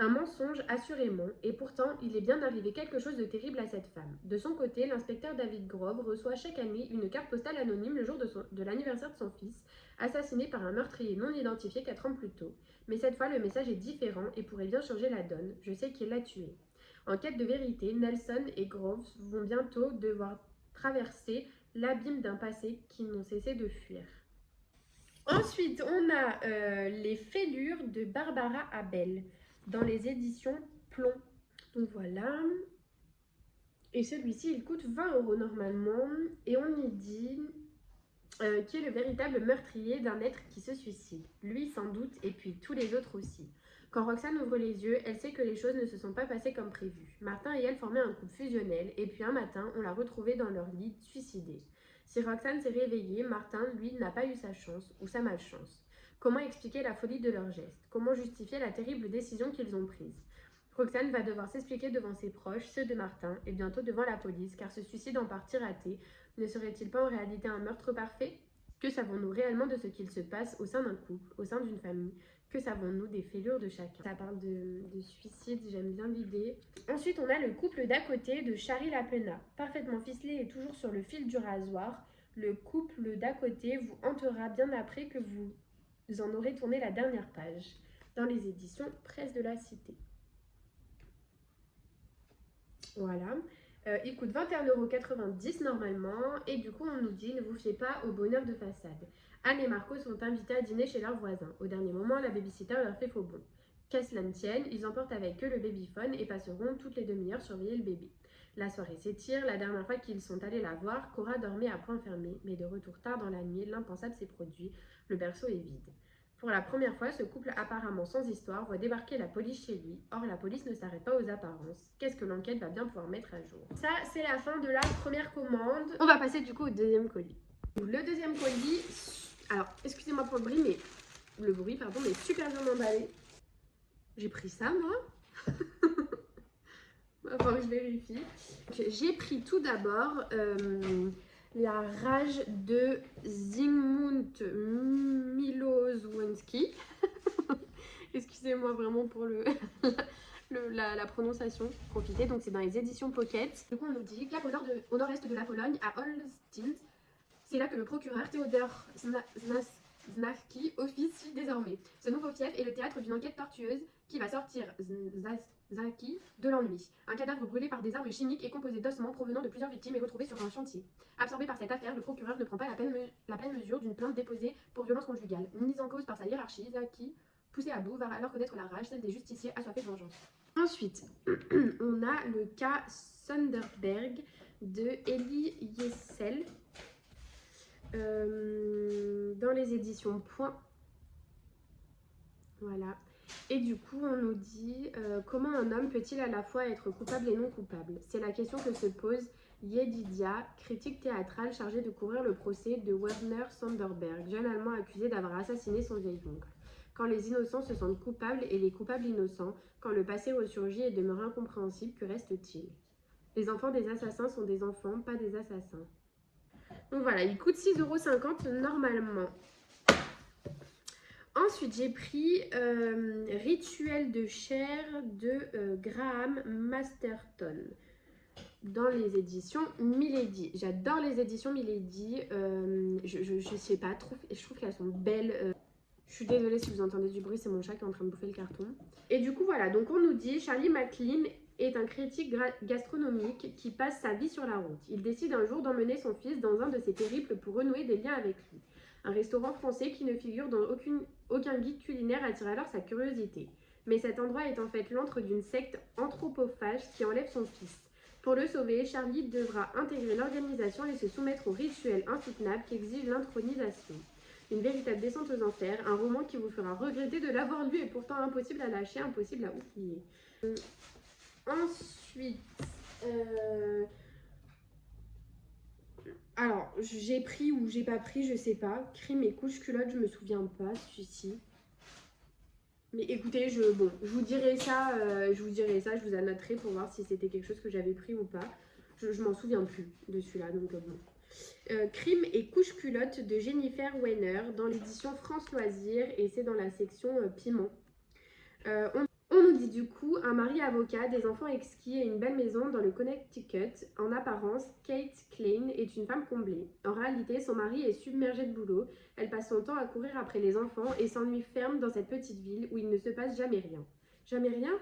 [SPEAKER 1] Un mensonge assurément, et pourtant il est bien arrivé quelque chose de terrible à cette femme. De son côté, l'inspecteur David Grove reçoit chaque année une carte postale anonyme le jour de l'anniversaire de son fils, assassiné par un meurtrier non identifié 4 ans plus tôt. Mais cette fois, le message est différent et pourrait bien changer la donne. Je sais qui l'a tué. En quête de vérité, Nelson et Groves vont bientôt devoir traverser l'abîme d'un passé qu'ils n'ont cessé de fuir. Ensuite, on a les fêlures de Barbara Abel dans les éditions Plomb. Donc voilà. Et celui-ci, il coûte 20 € normalement. Et on y dit qui est le véritable meurtrier d'un être qui se suicide. Lui sans doute, et puis tous les autres aussi. Quand Roxane ouvre les yeux, elle sait que les choses ne se sont pas passées comme prévu. Martin et elle formaient un couple fusionnel, et puis un matin, on l'a retrouvée dans leur lit, suicidée. Si Roxane s'est réveillée, Martin, lui, n'a pas eu sa chance, ou sa malchance. Comment expliquer la folie de leurs gestes? Comment justifier la terrible décision qu'ils ont prise? Roxane va devoir s'expliquer devant ses proches, ceux de Martin, et bientôt devant la police, car ce suicide en partie raté ne serait-il pas en réalité un meurtre parfait? Que savons-nous réellement de ce qu'il se passe au sein d'un couple, au sein d'une famille? Que savons-nous des fêlures de chacun? Ça parle de suicide, j'aime bien l'idée. Ensuite, on a le couple d'à côté de Charlie Lapena. Parfaitement ficelé et toujours sur le fil du rasoir, le couple d'à côté vous hantera bien après que vous en aurez tourné la dernière page, dans les éditions Presse de la Cité. Voilà. Il coûte 21,90 € normalement, et du coup on nous dit ne vous fiez pas au bonheur de façade. Anne et Marco sont invités à dîner chez leurs voisins. Au dernier moment, la babysitter leur fait faux bond. Qu'à cela ne tienne, ils emportent avec eux le babyphone et passeront toutes les demi-heures surveiller le bébé. La soirée s'étire, la dernière fois qu'ils sont allés la voir, Cora dormait à point fermé, mais de retour tard dans la nuit, l'impensable s'est produit, le berceau est vide. Pour la première fois, ce couple apparemment sans histoire voit débarquer la police chez lui. Or, la police ne s'arrête pas aux apparences. Qu'est-ce que l'enquête va bien pouvoir mettre à jour? Ça, c'est la fin de la première commande. On va passer du coup au deuxième colis. Le deuxième colis, alors, excusez-moi pour le bruit, mais super bien emballé. J'ai pris ça, moi. Enfin, je vérifie. J'ai pris tout d'abord La rage de Zygmunt Milosławski. Excusez-moi vraiment pour la prononciation. Profitez, donc c'est dans les éditions Pocket. Du coup, on nous dit clap au nord-est de la Pologne, à Olsztyn. C'est là que le procureur Theodor Znawski officie désormais. Ce nouveau fief est le théâtre d'une enquête tortueuse qui va sortir Znawski de l'ennui. Un cadavre brûlé par des armes chimiques et composé d'ossements provenant de plusieurs victimes est retrouvé sur un chantier. Absorbé par cette affaire, le procureur ne prend pas la pleine mesure d'une plainte déposée pour violence conjugale. Mise en cause par sa hiérarchie, Znawski, poussé à bout, va alors connaître la rage, celle des justiciers assoiffés de vengeance. Ensuite, on a le cas Sonderberg de Elie Wiesel. Dans les éditions Point. Voilà. Et du coup, on nous dit comment un homme peut-il à la fois être coupable et non coupable? C'est la question que se pose Yedidia, critique théâtrale chargée de couvrir le procès de Werner Sonderberg, jeune Allemand accusé d'avoir assassiné son vieil oncle. Quand les innocents se sentent coupables et les coupables innocents, quand le passé ressurgit et demeure incompréhensible, que reste-t-il? Les enfants des assassins sont des enfants, pas des assassins. Donc voilà, il coûte 6,50 € normalement. Ensuite, j'ai pris Rituel de chair de Graham Masterton dans les éditions Milady. J'adore les éditions Milady. Je sais pas, je trouve qu'elles sont belles. Je suis désolée si vous entendez du bruit, c'est mon chat qui est en train de bouffer le carton. Et du coup, voilà, donc on nous dit Charlie MacLean est un critique gastronomique qui passe sa vie sur la route. Il décide un jour d'emmener son fils dans un de ses périples pour renouer des liens avec lui. Un restaurant français qui ne figure dans aucun guide culinaire attire alors sa curiosité. Mais cet endroit est en fait l'antre d'une secte anthropophage qui enlève son fils. Pour le sauver, Charlie devra intégrer l'organisation et se soumettre au rituel insoutenable qu'exige l'intronisation. Une véritable descente aux enfers, un roman qui vous fera regretter de l'avoir lu et pourtant impossible à lâcher, impossible à oublier. Ensuite, alors j'ai pris ou j'ai pas pris, je sais pas. Crime et couche culotte, je me souviens pas celui-ci. Mais écoutez, je vous dirai ça, je vous annoterai pour voir si c'était quelque chose que j'avais pris ou pas. Je m'en souviens plus de celui-là, donc bon. Crime et couche culotte de Jennifer Weiner dans l'édition France Loisirs et c'est dans la section piment. On nous nous dit du coup, un mari avocat, des enfants exquis et une belle maison dans le Connecticut. En apparence, Kate Klein est une femme comblée. En réalité, son mari est submergé de boulot. Elle passe son temps à courir après les enfants et s'ennuie ferme dans cette petite ville où il ne se passe jamais rien. Jamais rien?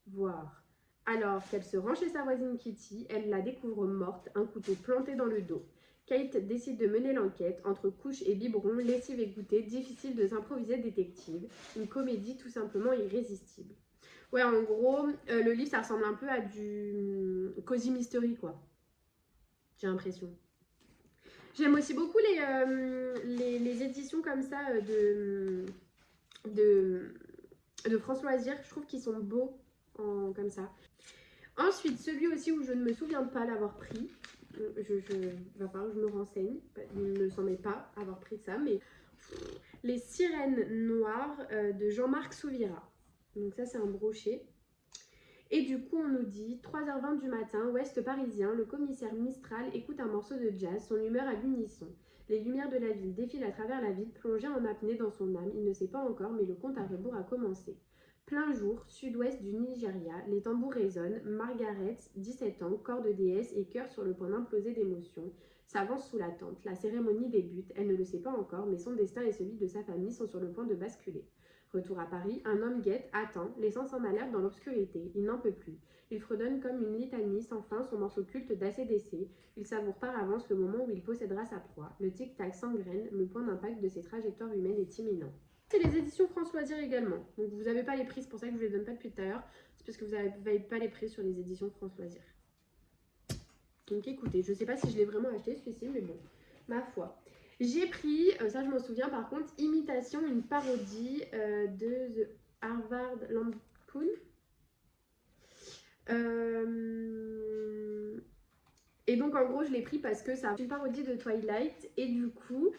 [SPEAKER 1] Voir. Alors qu'elle se rend chez sa voisine Kitty, elle la découvre morte, un couteau planté dans le dos. Kate décide de mener l'enquête. Entre couches et biberons, lessive et goûter, difficile de s'improviser détective. Une comédie tout simplement irrésistible. Ouais, en gros, le livre, ça ressemble un peu à du Cozy Mystery, quoi. J'ai l'impression. J'aime aussi beaucoup les éditions comme ça de France Loisirs. Je trouve qu'ils sont beaux comme ça. Ensuite, celui aussi où je ne me souviens pas l'avoir pris. Va falloir que je me renseigne. Il ne me semblait pas avoir pris ça, mais Les Sirènes Noires de Jean-Marc Souvira. Donc ça, c'est un brochet. Et du coup, on nous dit 3h20 du matin, ouest parisien, le commissaire Mistral écoute un morceau de jazz, son humeur à l'unisson. Les lumières de la ville défilent à travers la ville, plongé en apnée dans son âme. Il ne sait pas encore, mais le compte à rebours a commencé. Plein jour, sud-ouest du Nigeria, les tambours résonnent. Margaret, 17 ans, corps de déesse et cœur sur le point d'imploser d'émotion, s'avance sous la tente. La cérémonie débute, elle ne le sait pas encore, mais son destin et celui de sa famille sont sur le point de basculer. Retour à Paris, un homme guette, attend, laissant son alerte dans l'obscurité. Il n'en peut plus. Il fredonne comme une litanie sans fin son morceau culte d'ACDC. Il savoure par avance le moment où il possédera sa proie. Le tic-tac s'engraine, le point d'impact de ses trajectoires humaines est imminent. C'est les éditions France Loisirs également. Donc vous n'avez pas les prix, c'est pour ça que je ne vous les donne pas depuis tout à l'heure. C'est parce que vous n'avez pas les prix sur les éditions France Loisirs. Donc écoutez, je ne sais pas si je l'ai vraiment acheté celui-ci, mais bon, ma foi. J'ai pris, ça je m'en souviens par contre, Imitation, une parodie de The Harvard Lampoon. Et donc en gros je l'ai pris parce que c'est une parodie de Twilight. Et du coup,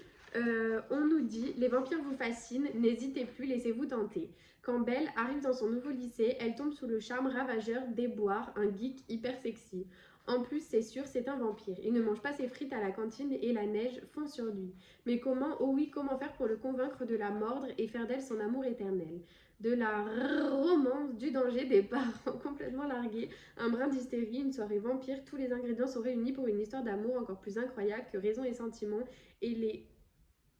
[SPEAKER 1] on nous dit, les vampires vous fascinent, n'hésitez plus, laissez-vous tenter. Quand Belle arrive dans son nouveau lycée, elle tombe sous le charme ravageur d'Eboire, un geek hyper sexy. En plus, c'est sûr, c'est un vampire. Il ne mange pas ses frites à la cantine et la neige fond sur lui. Mais comment, oh oui, comment faire pour le convaincre de la mordre et faire d'elle son amour éternel? De la romance, du danger, des parents complètement largués, un brin d'hystérie, une soirée vampire, tous les ingrédients sont réunis pour une histoire d'amour encore plus incroyable que raison et sentiment et les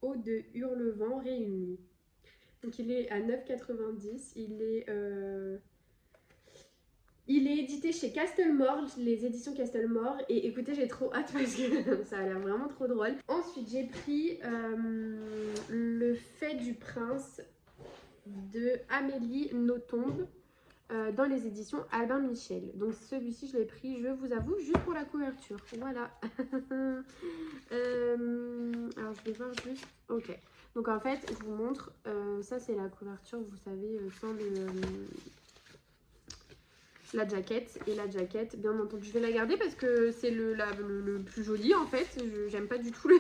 [SPEAKER 1] hauts de Hurlevent réunis. Donc il est à 9,90. Il est édité chez Castlemore, les éditions Castlemore. Et écoutez, j'ai trop hâte parce que ça a l'air vraiment trop drôle. Ensuite, j'ai pris Le Fait du Prince de Amélie Nothomb dans les éditions Albin Michel. Donc celui-ci, je l'ai pris, je vous avoue, juste pour la couverture. Voilà. Alors, je vais voir juste... Ok. Donc en fait, je vous montre. Ça, c'est la couverture, vous savez, sans la jaquette. Et la jaquette, bien entendu, je vais la garder parce que c'est le plus joli en fait. J'aime pas du tout le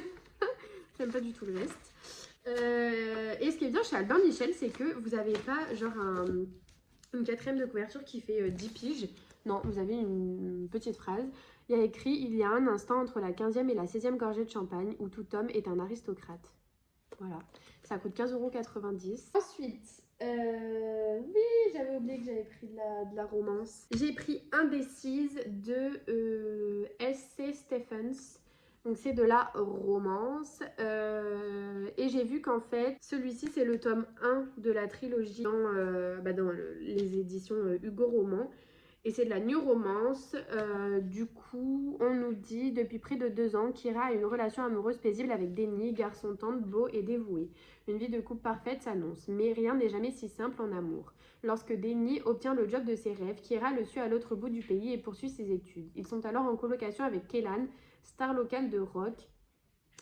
[SPEAKER 1] j'aime pas du tout le reste. Et ce qui est bien chez Albin Michel, c'est que vous n'avez pas genre une quatrième de couverture qui fait 10 piges. Non, vous avez une petite phrase. Il y a écrit: il y a un instant entre la 15e et la 16e gorgée de champagne où tout homme est un aristocrate. Voilà, ça coûte 15,90 €. Ensuite, oui, j'avais oublié que j'avais pris de la romance. J'ai pris Indécise de S.C. Stephens. Donc c'est de la romance. Et j'ai vu qu'en fait, celui-ci c'est le tome 1 de la trilogie dans les éditions Hugo Roman. Et c'est de la new romance. Du coup, on nous dit, depuis près de 2 ans, Kira a une relation amoureuse paisible avec Denny, garçon tendre, beau et dévoué. Une vie de couple parfaite s'annonce, mais rien n'est jamais si simple en amour. Lorsque Denny obtient le job de ses rêves, Kira le suit à l'autre bout du pays et poursuit ses études. Ils sont alors en colocation avec Kellan, star locale de rock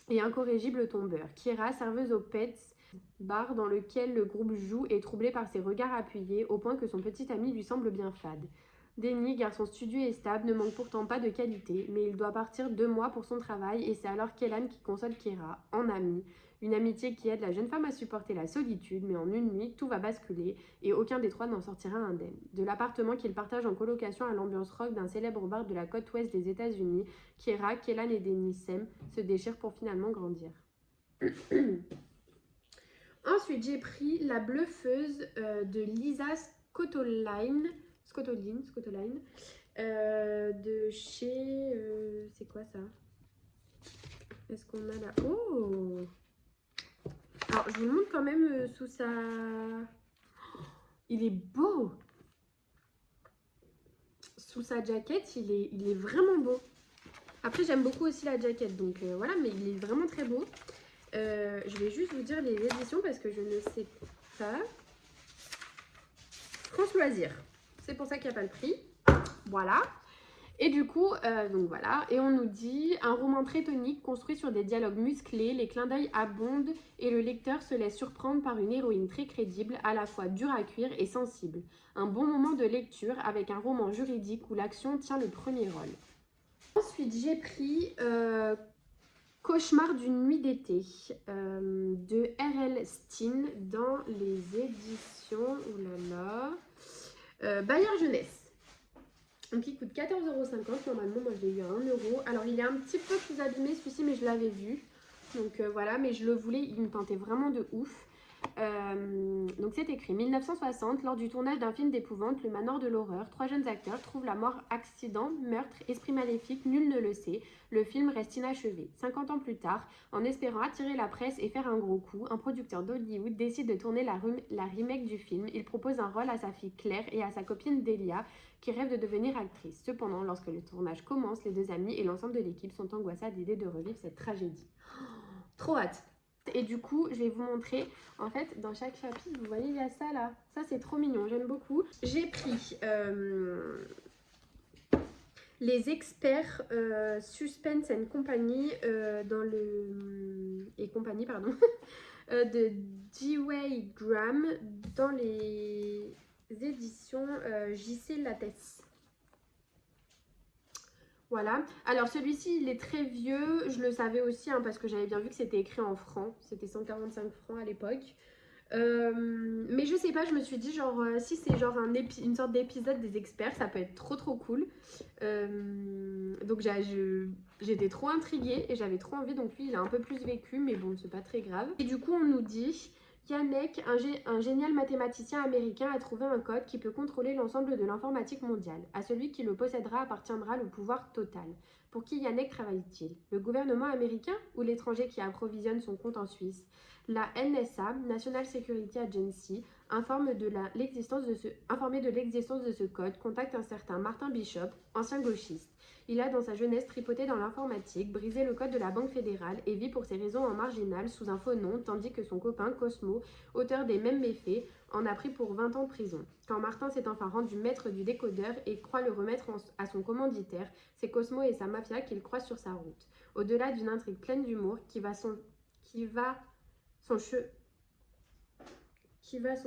[SPEAKER 1] et incorrigible tombeur. Kira, serveuse au Pets bar dans lequel le groupe joue, est troublée par ses regards appuyés au point que son petit ami lui semble bien fade. Denny, garçon studieux et stable, ne manque pourtant pas de qualité, mais il doit partir 2 mois pour son travail et c'est alors Kellan qui console Kira, en amie. Une amitié qui aide la jeune femme à supporter la solitude, mais en une nuit, tout va basculer et aucun des trois n'en sortira indemne. De l'appartement qu'ils partagent en colocation à l'ambiance rock d'un célèbre bar de la côte ouest des États-Unis, Kira, Kellan et Denny s'aiment, se déchirent pour finalement grandir. Ensuite, j'ai pris La Bluffeuse de Lisa Scotoline, de chez... c'est quoi ça? Est-ce qu'on a là? Oh! Alors, je vous le montre quand même sous sa... Il est beau! Sous sa jaquette, il est vraiment beau. Après, j'aime beaucoup aussi la jaquette, donc voilà, mais il est vraiment très beau. Je vais juste vous dire les éditions parce que je ne sais pas. France Loisirs. C'est pour ça qu'il n'y a pas le prix. Voilà. Et du coup, donc voilà, et on nous dit un roman très tonique construit sur des dialogues musclés, les clins d'œil abondent et le lecteur se laisse surprendre par une héroïne très crédible, à la fois dure à cuire et sensible. Un bon moment de lecture avec un roman juridique où l'action tient le premier rôle. Ensuite, j'ai pris Cauchemar d'une nuit d'été de R.L. Steen dans les éditions, Bayard Jeunesse. Donc il coûte 14,50 €, normalement moi je l'ai eu à 1 €. Alors il est un petit peu plus abîmé celui-ci mais je l'avais vu. Donc voilà, mais je le voulais, il me tentait vraiment de ouf. Donc c'est écrit 1960, lors du tournage d'un film d'épouvante, Le Manoir de l'horreur, 3 jeunes acteurs trouvent la mort, accident, meurtre, esprit maléfique, nul ne le sait. Le film reste inachevé. 50 ans plus tard, en espérant attirer la presse et faire un gros coup, un producteur d'Hollywood décide de tourner la remake du film. Il propose un rôle à sa fille Claire et à sa copine Delia, qui rêve de devenir actrice. Cependant, lorsque le tournage commence, les deux amis et l'ensemble de l'équipe sont angoissés à l'idée de revivre cette tragédie. Trop hâte! Et du coup, je vais vous montrer, en fait, dans chaque chapitre, vous voyez, il y a ça là. Ça, c'est trop mignon, j'aime beaucoup. J'ai pris les experts Suspense and Company de D.W. Graham dans les éditions J.C. Lattès. Voilà. Alors celui-ci, il est très vieux. Je le savais aussi hein, parce que j'avais bien vu que c'était écrit en francs. C'était 145 francs à l'époque. Mais je sais pas, je me suis dit genre si c'est genre une sorte d'épisode des experts, ça peut être trop cool. Donc j'étais trop intriguée et j'avais trop envie. Donc lui, il a un peu plus vécu, mais bon, c'est pas très grave. Et du coup, on nous dit... Yannick, un génial mathématicien américain, a trouvé un code qui peut contrôler l'ensemble de l'informatique mondiale. À celui qui le possédera appartiendra le pouvoir total. Pour qui Yannick travaille-t-il? Le gouvernement américain ou l'étranger qui approvisionne son compte en Suisse? La NSA, National Security Agency, informé de l'existence de ce code, contacte un certain Martin Bishop, ancien gauchiste. Il a dans sa jeunesse tripoté dans l'informatique, brisé le code de la Banque fédérale et vit pour ses raisons en marginal sous un faux nom, tandis que son copain Cosmo, auteur des mêmes méfaits, en a pris pour 20 ans de prison. Quand Martin s'est enfin rendu maître du décodeur et croit le remettre à son commanditaire, c'est Cosmo et sa mafia qu'il croise sur sa route. Au-delà d'une intrigue pleine d'humour qui va son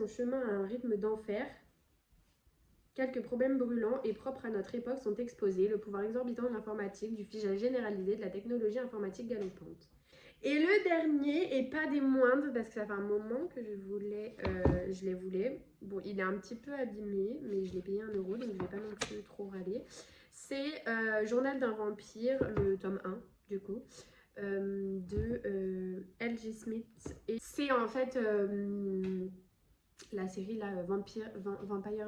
[SPEAKER 1] chemin à un rythme d'enfer, quelques problèmes brûlants et propres à notre époque sont exposés, le pouvoir exorbitant de l'informatique, du fichage généralisé, de la technologie informatique galopante. Et le dernier, et pas des moindres, parce que ça fait un moment que je les voulais. Bon, il est un petit peu abîmé, mais je l'ai payé 1 €, donc je vais pas non plus trop râler. C'est Journal d'un vampire, le tome 1, du coup, de L.J. Smith. Et c'est en fait la série là, Vampire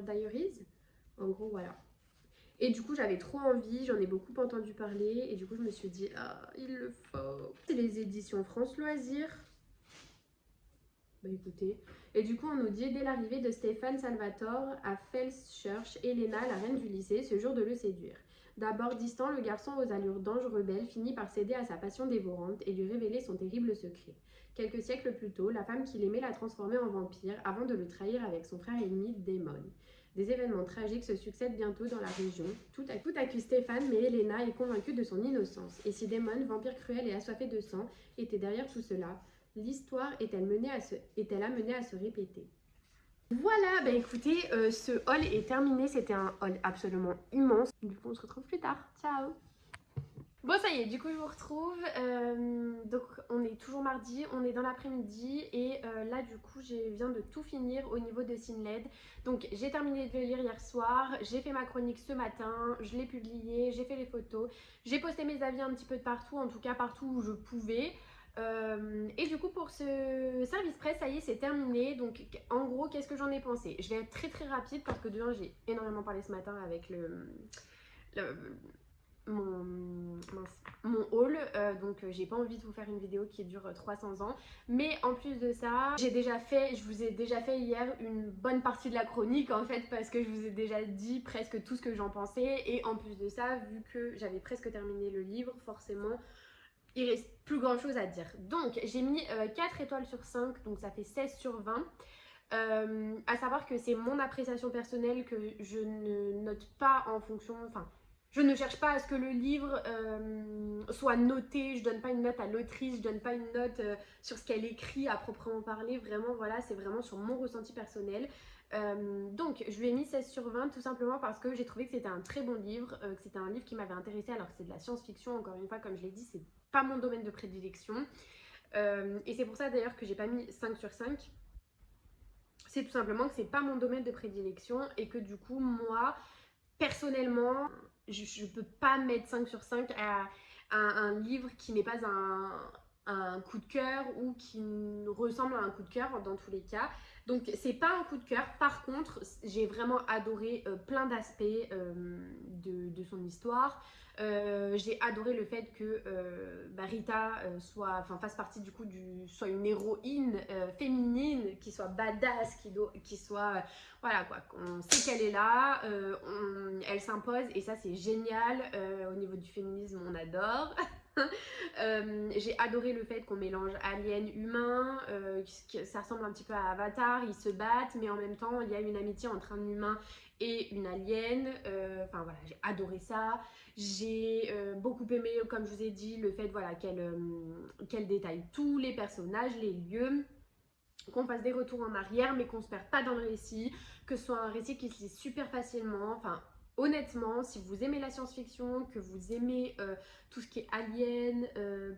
[SPEAKER 1] Diaries. En gros, voilà. Et du coup, j'avais trop envie, j'en ai beaucoup entendu parler. Et du coup, je me suis dit, ah, il le faut. C'est les éditions France Loisirs. Bah écoutez. Et du coup, on nous dit, dès l'arrivée de Stéphane Salvatore à Felschurch, Elena, la reine du lycée, se jure de le séduire. D'abord distant, le garçon aux allures d'ange rebelle finit par céder à sa passion dévorante et lui révéler son terrible secret. Quelques siècles plus tôt, la femme qu'il aimait l'a transformé en vampire avant de le trahir avec son frère ennemi, Daemon. Des événements tragiques se succèdent bientôt dans la région. Tout accuse Stéphane, mais Elena est convaincue de son innocence. Et si Daemon, vampire cruel et assoiffé de sang, était derrière tout cela, l'histoire est-elle amenée à se répéter? Voilà, bah écoutez, ce haul est terminé. C'était un haul absolument immense. Du coup, on se retrouve plus tard. Ciao! Bon, ça y est, du coup, je vous retrouve. Donc, on est toujours mardi, on est dans l'après-midi. Et là, du coup, je viens de tout finir au niveau de Sinled. Donc, j'ai terminé de le lire hier soir. J'ai fait ma chronique ce matin. Je l'ai publié, j'ai fait les photos. J'ai posté mes avis un petit peu de partout, en tout cas partout où je pouvais. Et du coup pour ce service presse, ça y est, c'est terminé. Donc en gros, qu'est-ce que j'en ai pensé? Je vais être très rapide parce que de un, j'ai énormément parlé ce matin avec le mon haul, donc j'ai pas envie de vous faire une vidéo qui dure 300 ans, mais en plus de ça, je vous ai déjà fait hier une bonne partie de la chronique en fait, parce que je vous ai déjà dit presque tout ce que j'en pensais, et en plus de ça, vu que j'avais presque terminé le livre, forcément il reste plus grand chose à dire. Donc j'ai mis 4 étoiles sur 5, donc ça fait 16 sur 20. À savoir que c'est mon appréciation personnelle, que je ne note pas en fonction, enfin je ne cherche pas à ce que le livre soit noté, je donne pas une note à l'autrice, je donne pas une note sur ce qu'elle écrit à proprement parler, vraiment voilà, c'est vraiment sur mon ressenti personnel. Donc je lui ai mis 16 sur 20 tout simplement parce que j'ai trouvé que c'était un très bon livre, que c'était un livre qui m'avait intéressée, alors que c'est de la science-fiction, encore une fois comme je l'ai dit, c'est pas mon domaine de prédilection. Et c'est pour ça d'ailleurs que j'ai pas mis 5 sur 5. C'est tout simplement que c'est pas mon domaine de prédilection et que du coup moi personnellement je peux pas mettre 5 sur 5 à un livre qui n'est pas un coup de cœur ou qui ressemble à un coup de cœur dans tous les cas. Donc c'est pas un coup de cœur. Par contre, j'ai vraiment adoré plein d'aspects de son histoire. J'ai adoré le fait que Rita fasse partie du coup soit une héroïne féminine, qui soit badass, qui soit voilà quoi, on sait qu'elle est là, elle s'impose et ça c'est génial. Au niveau du féminisme on adore. J'ai adoré le fait qu'on mélange alien humain, ça ressemble un petit peu à Avatar, ils se battent mais en même temps il y a une amitié entre un humain et une alien. Enfin voilà, j'ai adoré ça. J'ai beaucoup aimé, comme je vous ai dit, le fait voilà, qu'elle détaille tous les personnages, les lieux, qu'on fasse des retours en arrière mais qu'on se perde pas dans le récit, que ce soit un récit qui se lit super facilement. Enfin honnêtement, si vous aimez la science-fiction, que vous aimez tout ce qui est alien,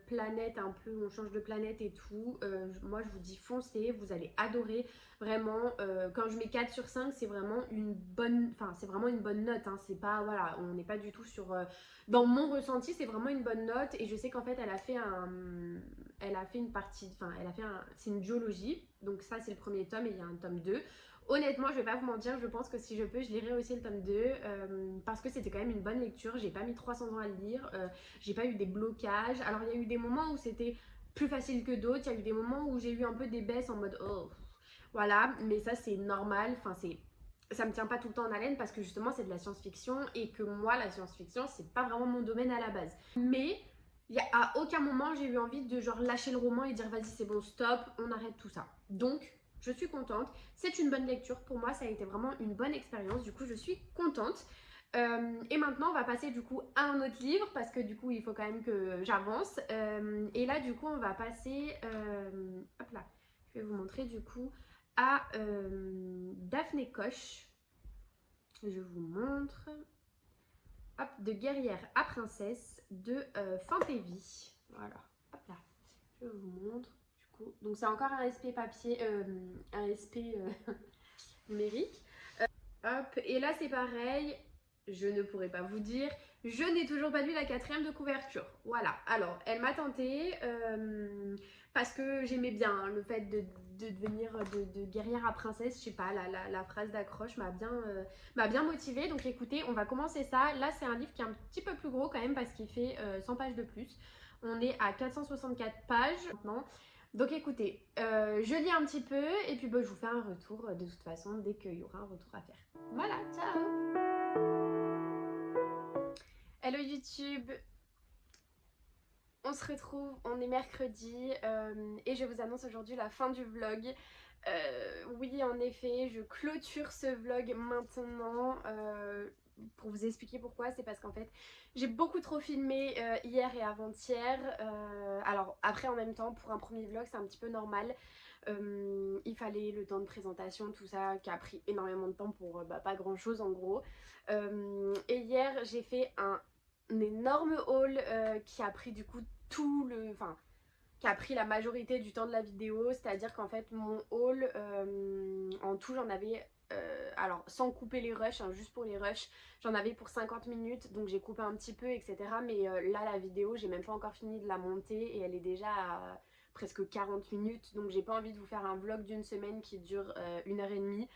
[SPEAKER 1] planète un peu, on change de planète et tout, moi je vous dis foncez, vous allez adorer. Vraiment, quand je mets 4 sur 5, c'est vraiment une bonne, enfin c'est vraiment une bonne note, hein. C'est pas, voilà, on n'est pas du tout sur, dans mon ressenti, c'est vraiment une bonne note. Et je sais qu'en fait elle a fait une partie, enfin elle a fait c'est une duologie, donc ça c'est le premier tome et il y a un tome 2. Honnêtement, je vais pas vous mentir, je pense que si je peux, je lirai aussi le tome 2 parce que c'était quand même une bonne lecture. J'ai pas mis 300 ans à le lire, j'ai pas eu des blocages. Alors, il y a eu des moments où c'était plus facile que d'autres, il y a eu des moments où j'ai eu un peu des baisses en mode oh, voilà, mais ça c'est normal, enfin ça me tient pas tout le temps en haleine parce que justement c'est de la science-fiction et que moi la science-fiction c'est pas vraiment mon domaine à la base. Mais à aucun moment j'ai eu envie de genre lâcher le roman et dire vas-y c'est bon stop, on arrête tout ça. Donc je suis contente, c'est une bonne lecture pour moi, ça a été vraiment une bonne expérience, du coup je suis contente. Et maintenant on va passer du coup à un autre livre parce que du coup il faut quand même que j'avance. Et là du coup on va passer, hop là, je vais vous montrer du coup à Daphné Koch. Je vous montre. Hop, de guerrière à princesse de Fantévie. Voilà, hop là, je vous montre. Donc c'est encore un SP papier, un SP numérique. Hop, et là c'est pareil, je ne pourrais pas vous dire, je n'ai toujours pas lu la 4e de couverture. Voilà, alors elle m'a tentée parce que j'aimais bien hein, le fait de devenir de guerrière à princesse, je sais pas, la phrase d'accroche m'a bien motivée. Donc écoutez, on va commencer ça. Là c'est un livre qui est un petit peu plus gros quand même parce qu'il fait 100 pages de plus. On est à 464 pages maintenant. Donc écoutez, je lis un petit peu et puis je vous fais un retour de toute façon dès qu'il y aura un retour à faire. Voilà, ciao. Hello YouTube, on se retrouve, on est mercredi et je vous annonce aujourd'hui la fin du vlog. Oui en effet, je clôture ce vlog maintenant. Pour vous expliquer pourquoi, c'est parce qu'en fait j'ai beaucoup trop filmé hier et avant-hier. Alors après en même temps pour un premier vlog c'est un petit peu normal. Il fallait le temps de présentation, tout ça qui a pris énormément de temps pour pas grand chose en gros. Et hier j'ai fait un énorme haul qui a pris du coup qui a pris la majorité du temps de la vidéo, c'est à dire qu'en fait mon haul en tout j'en avais alors sans couper les rushs, hein, juste pour les rushs j'en avais pour 50 minutes, donc j'ai coupé un petit peu etc, mais là la vidéo j'ai même pas encore fini de la monter et elle est déjà presque 40 minutes, donc j'ai pas envie de vous faire un vlog d'une semaine qui dure 1h30.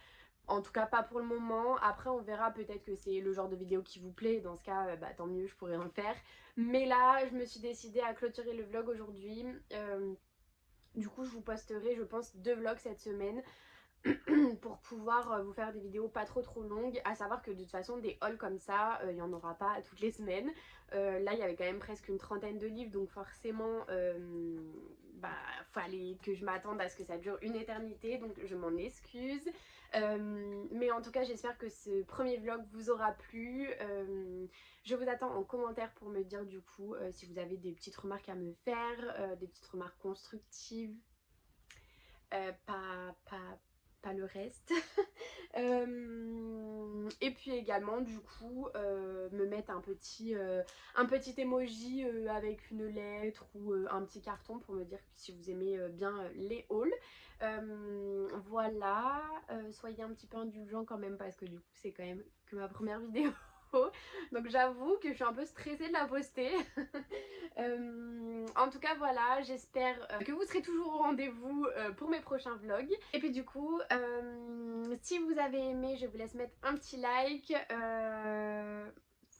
[SPEAKER 1] En tout cas pas pour le moment, après on verra, peut-être que c'est le genre de vidéo qui vous plaît, dans ce cas bah, tant mieux, je pourrais en faire. Mais là je me suis décidée à clôturer le vlog aujourd'hui. Du coup je vous posterai je pense 2 vlogs cette semaine pour pouvoir vous faire des vidéos pas trop longues, à savoir que de toute façon des hauls comme ça il n'y en aura pas toutes les semaines. Là il y avait quand même presque une trentaine de livres, donc forcément bah fallait que je m'attende à ce que ça dure une éternité, donc je m'en excuse. Mais en tout cas j'espère que ce premier vlog vous aura plu. Je vous attends en commentaire pour me dire du coup si vous avez des petites remarques à me faire, des petites remarques constructives, pas le reste. Et puis également du coup me mettre un petit emoji avec une lettre ou un petit carton pour me dire si vous aimez bien les hauls. Voilà, soyez un petit peu indulgents quand même parce que du coup c'est quand même que ma première vidéo. Donc j'avoue que je suis un peu stressée de la poster. En tout cas voilà, j'espère que vous serez toujours au rendez-vous pour mes prochains vlogs. Et puis du coup si vous avez aimé, je vous laisse mettre un petit like,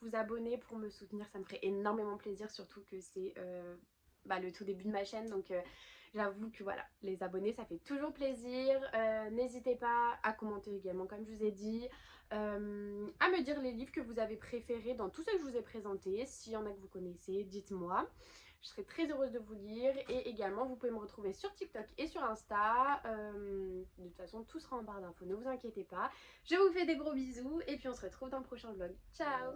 [SPEAKER 1] vous abonner pour me soutenir, ça me ferait énormément plaisir, surtout que c'est bah, le tout début de ma chaîne, donc j'avoue que voilà, les abonnés ça fait toujours plaisir. N'hésitez pas à commenter également comme je vous ai dit, à me dire les livres que vous avez préférés dans tous ceux que je vous ai présentés. S'il y en a que vous connaissez, dites-moi, je serai très heureuse de vous lire. Et également vous pouvez me retrouver sur TikTok et sur Insta, de toute façon tout sera en barre d'infos, ne vous inquiétez pas. Je vous fais des gros bisous et puis on se retrouve dans le prochain vlog. Ciao.